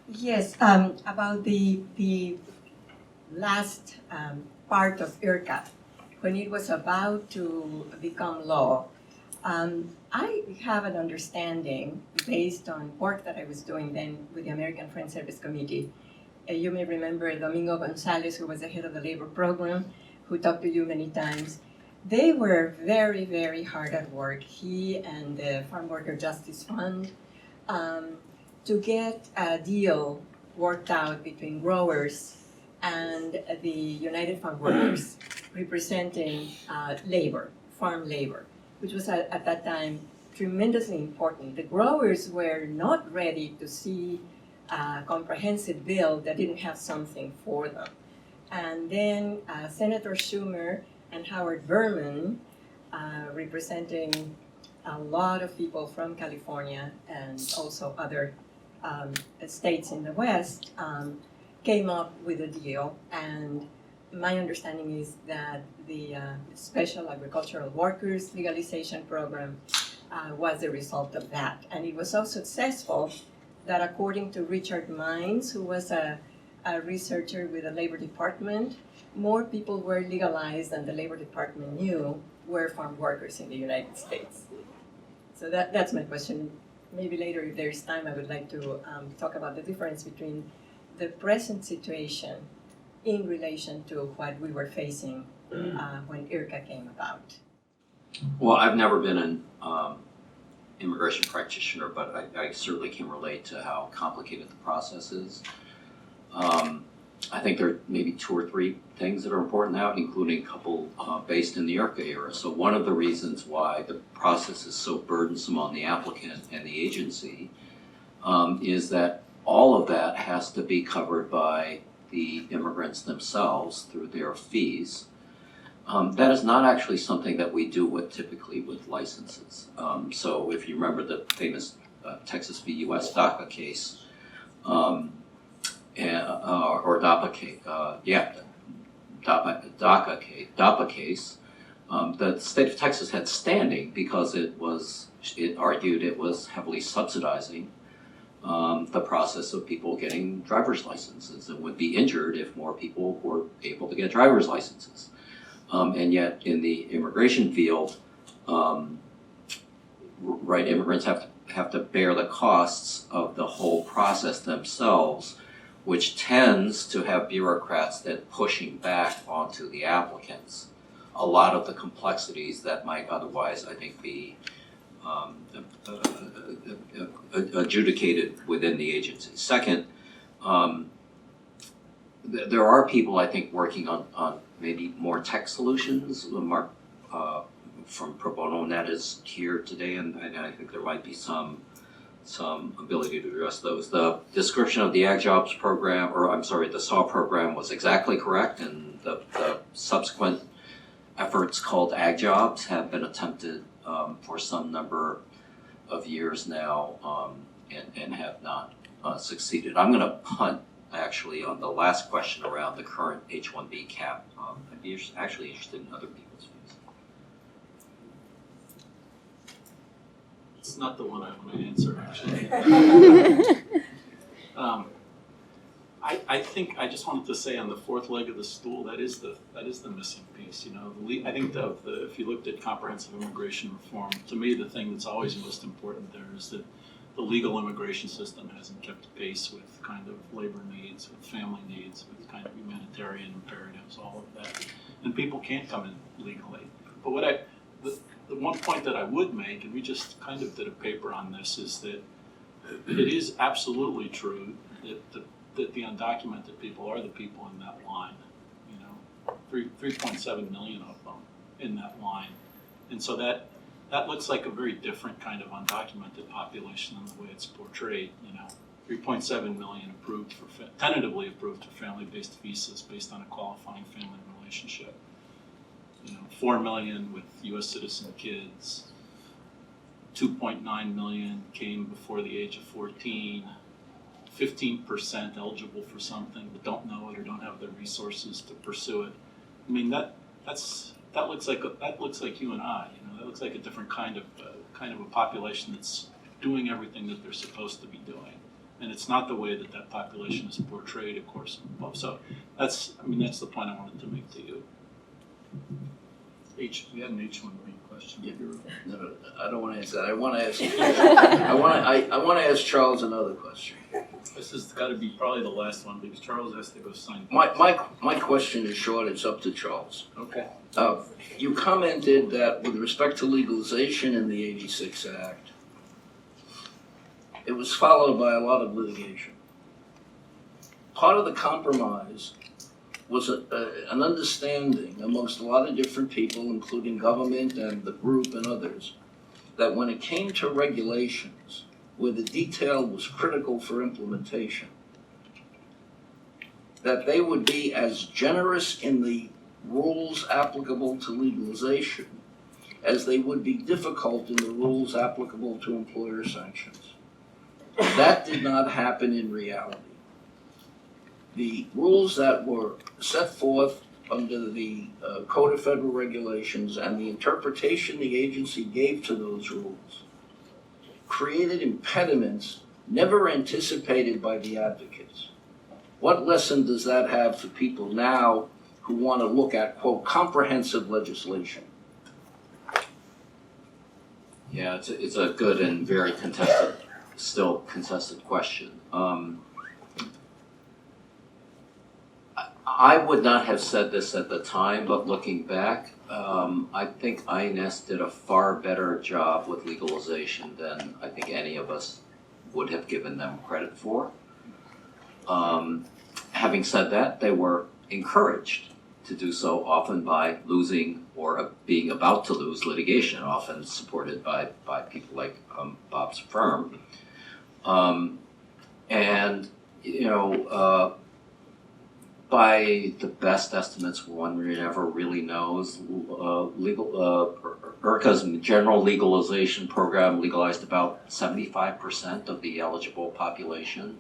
J: Yes, about the last part of IRCA, when it was about to become law, I have an understanding based on work that I was doing then with the American Friends Service Committee. You may remember Domingo Gonzalez, who was the head of the labor program, who talked to you many times. They were very, very hard at work, he and the Farm Worker Justice Fund, to get a deal worked out between growers and the United Farm Workers representing labor, farm labor, which was at that time tremendously important. The growers were not ready to see a comprehensive bill that didn't have something for them. And then Senator Schumer and Howard Berman, representing a lot of people from California and also other states in the West, came up with a deal. And my understanding is that the Special Agricultural Workers Legalization Program was a result of that. And it was so successful that according to Richard Mines, who was a researcher with the Labor Department, more people were legalized than the Labor Department knew were farm workers in the United States. So that's my question. Maybe later, if there's time, I would like to talk about the difference between the present situation in relation to what we were facing when IRCA came about.
D: Well, I've never been an immigration practitioner, but I certainly can relate to how complicated the process is. I think there are maybe 2 or 3 things that are important now, including a couple based in the IRCA era. So one of the reasons why the process is so burdensome on the applicant and the agency is that all of that has to be covered by the immigrants themselves through their fees. That is not actually something that we do typically with licenses. So if you remember the famous Texas v. US DACA case, or DAPA case, DAPA case, the state of Texas had standing because it argued it was heavily subsidizing the process of people getting driver's licenses and would be injured if more people were able to get driver's licenses. And yet in the immigration field, right, immigrants have to bear the costs of the whole process themselves, which tends to have bureaucrats then pushing back onto the applicants a lot of the complexities that might otherwise, I think, be adjudicated within the agency. Second, there are people, I think, working on maybe more tech solutions. Mark from Pro Bono Net is here today, and I think there might be some ability to address those. The description of the Ag Jobs program, or I'm sorry, the SAW program was exactly correct, and the subsequent efforts called Ag Jobs have been attempted for some number of years now and have not succeeded. I'm going to punt actually on the last question around the current H-1B cap. I'd be actually interested in other people's views.
C: It's not the one I want to answer, actually. I think I just wanted to say on the fourth leg of the stool, that is the missing piece. You know, I think if you looked at comprehensive immigration reform, to me the thing that's always most important there is that the legal immigration system hasn't kept pace with kind of labor needs, with family needs, with kind of humanitarian imperatives, all of that, and people can't come in legally. But the one point that I would make, and we just kind of did a paper on this, is that it is absolutely true that the undocumented people are the people in that line, you know, 3.7 million of them in that line. And so that looks like a very different kind of undocumented population than the way it's portrayed, you know. 3.7 million tentatively approved for family-based visas based on a qualifying family relationship. You know, 4 million with US citizen kids, 2.9 million came before the age of 14, 15% eligible for something but don't know it or don't have the resources to pursue it. I mean, that looks like you and I. You know, that looks like a different kind of a population that's doing everything that they're supposed to be doing, and it's not the way that population is portrayed, of course. So that's the point I wanted to make to you. We had an H-1B question.
B: Yeah. No, I don't want to answer that. I want to ask. I want to ask Charles another question.
C: This has got to be probably the last one because Charles has to go sign.
B: My question is short. It's up to Charles.
C: Okay.
B: You commented that with respect to legalization in the '86 Act, it was followed by a lot of litigation. Part of the compromise was an understanding amongst a lot of different people, including government and the group and others, that when it came to regulations, where the detail was critical for implementation, that they would be as generous in the rules applicable to legalization as they would be difficult in the rules applicable to employer sanctions. That did not happen in reality. The rules that were set forth under the Code of Federal Regulations and the interpretation the agency gave to those rules created impediments never anticipated by the advocates. What lesson does that have for people now who want to look at, quote, comprehensive legislation?
D: Yeah, it's a good and very still contested question. I would not have said this at the time, but looking back, I think INS did a far better job with legalization than I think any of us would have given them credit for. Having said that, they were encouraged to do so, often by losing or being about to lose litigation, often supported by people like Bob's firm. And, you know, by the best estimates, one never really knows, IRCA's general legalization program legalized about 75% of the eligible population.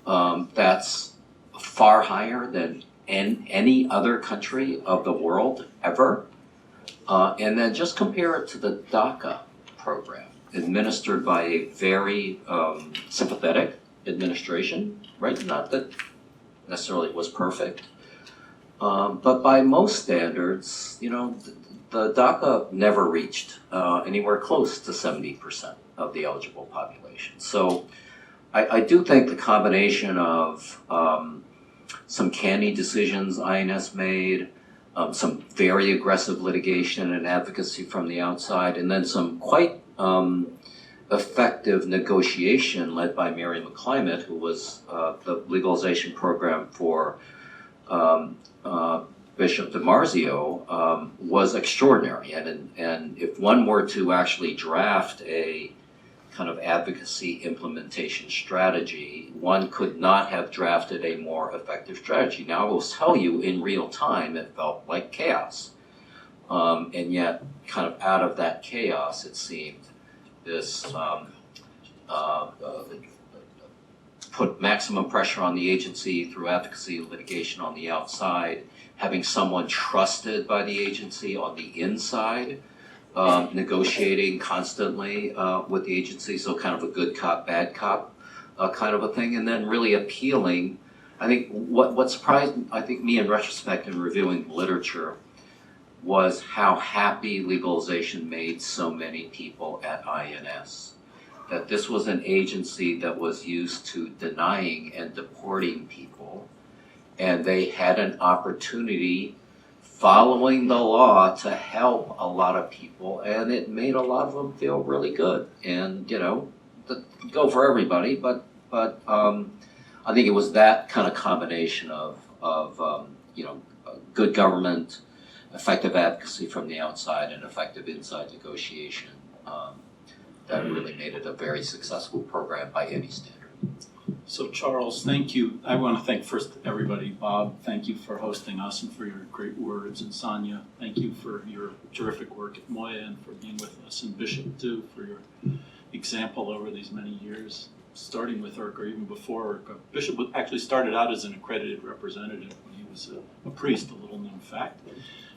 D: That's far higher than in any other country of the world ever. And then just compare it to the DACA program. administered by a very sympathetic administration, right? Not that necessarily it was perfect, but by most standards, you know, the DACA never reached anywhere close to 70% of the eligible population. So I do think the combination of some canny decisions INS made, some very aggressive litigation and advocacy from the outside, and then some quite effective negotiation led by Mary McClimate, who was the legalization program for Bishop DiMarzio, was extraordinary. And if one were to actually draft a kind of advocacy implementation strategy, one could not have drafted a more effective strategy. Now, I will tell you, in real time, it felt like chaos. And yet, kind of out of that chaos, it seemed this put maximum pressure on the agency through advocacy litigation on the outside, having someone trusted by the agency on the inside, negotiating constantly with the agency, so kind of a good cop, bad cop kind of a thing, and then really appealing. I think what surprised, I think, me in retrospect in reviewing literature was how happy legalization made so many people at INS. That this was an agency that was used to denying and deporting people, and they had an opportunity following the law to help a lot of people, and it made a lot of them feel really good. And, you know, go for everybody, but I think it was that kind of combination of you know, good government, effective advocacy from the outside, and effective inside negotiation that really made it a very successful program by any standard.
C: So Charles, thank you. I want to thank first everybody. Bob, thank you for hosting us and for your great words. And Sonia, thank you for your terrific work at Moya and for being with us. And Bishop, too, for your example over these many years, starting with IRCA or even before IRCA. Bishop actually started out as an accredited representative when he was a priest, a little known fact.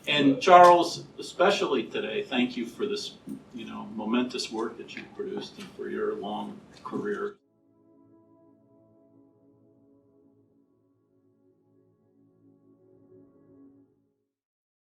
C: And Charles, especially today, thank you for this, you know, momentous work that you've produced and for your long career.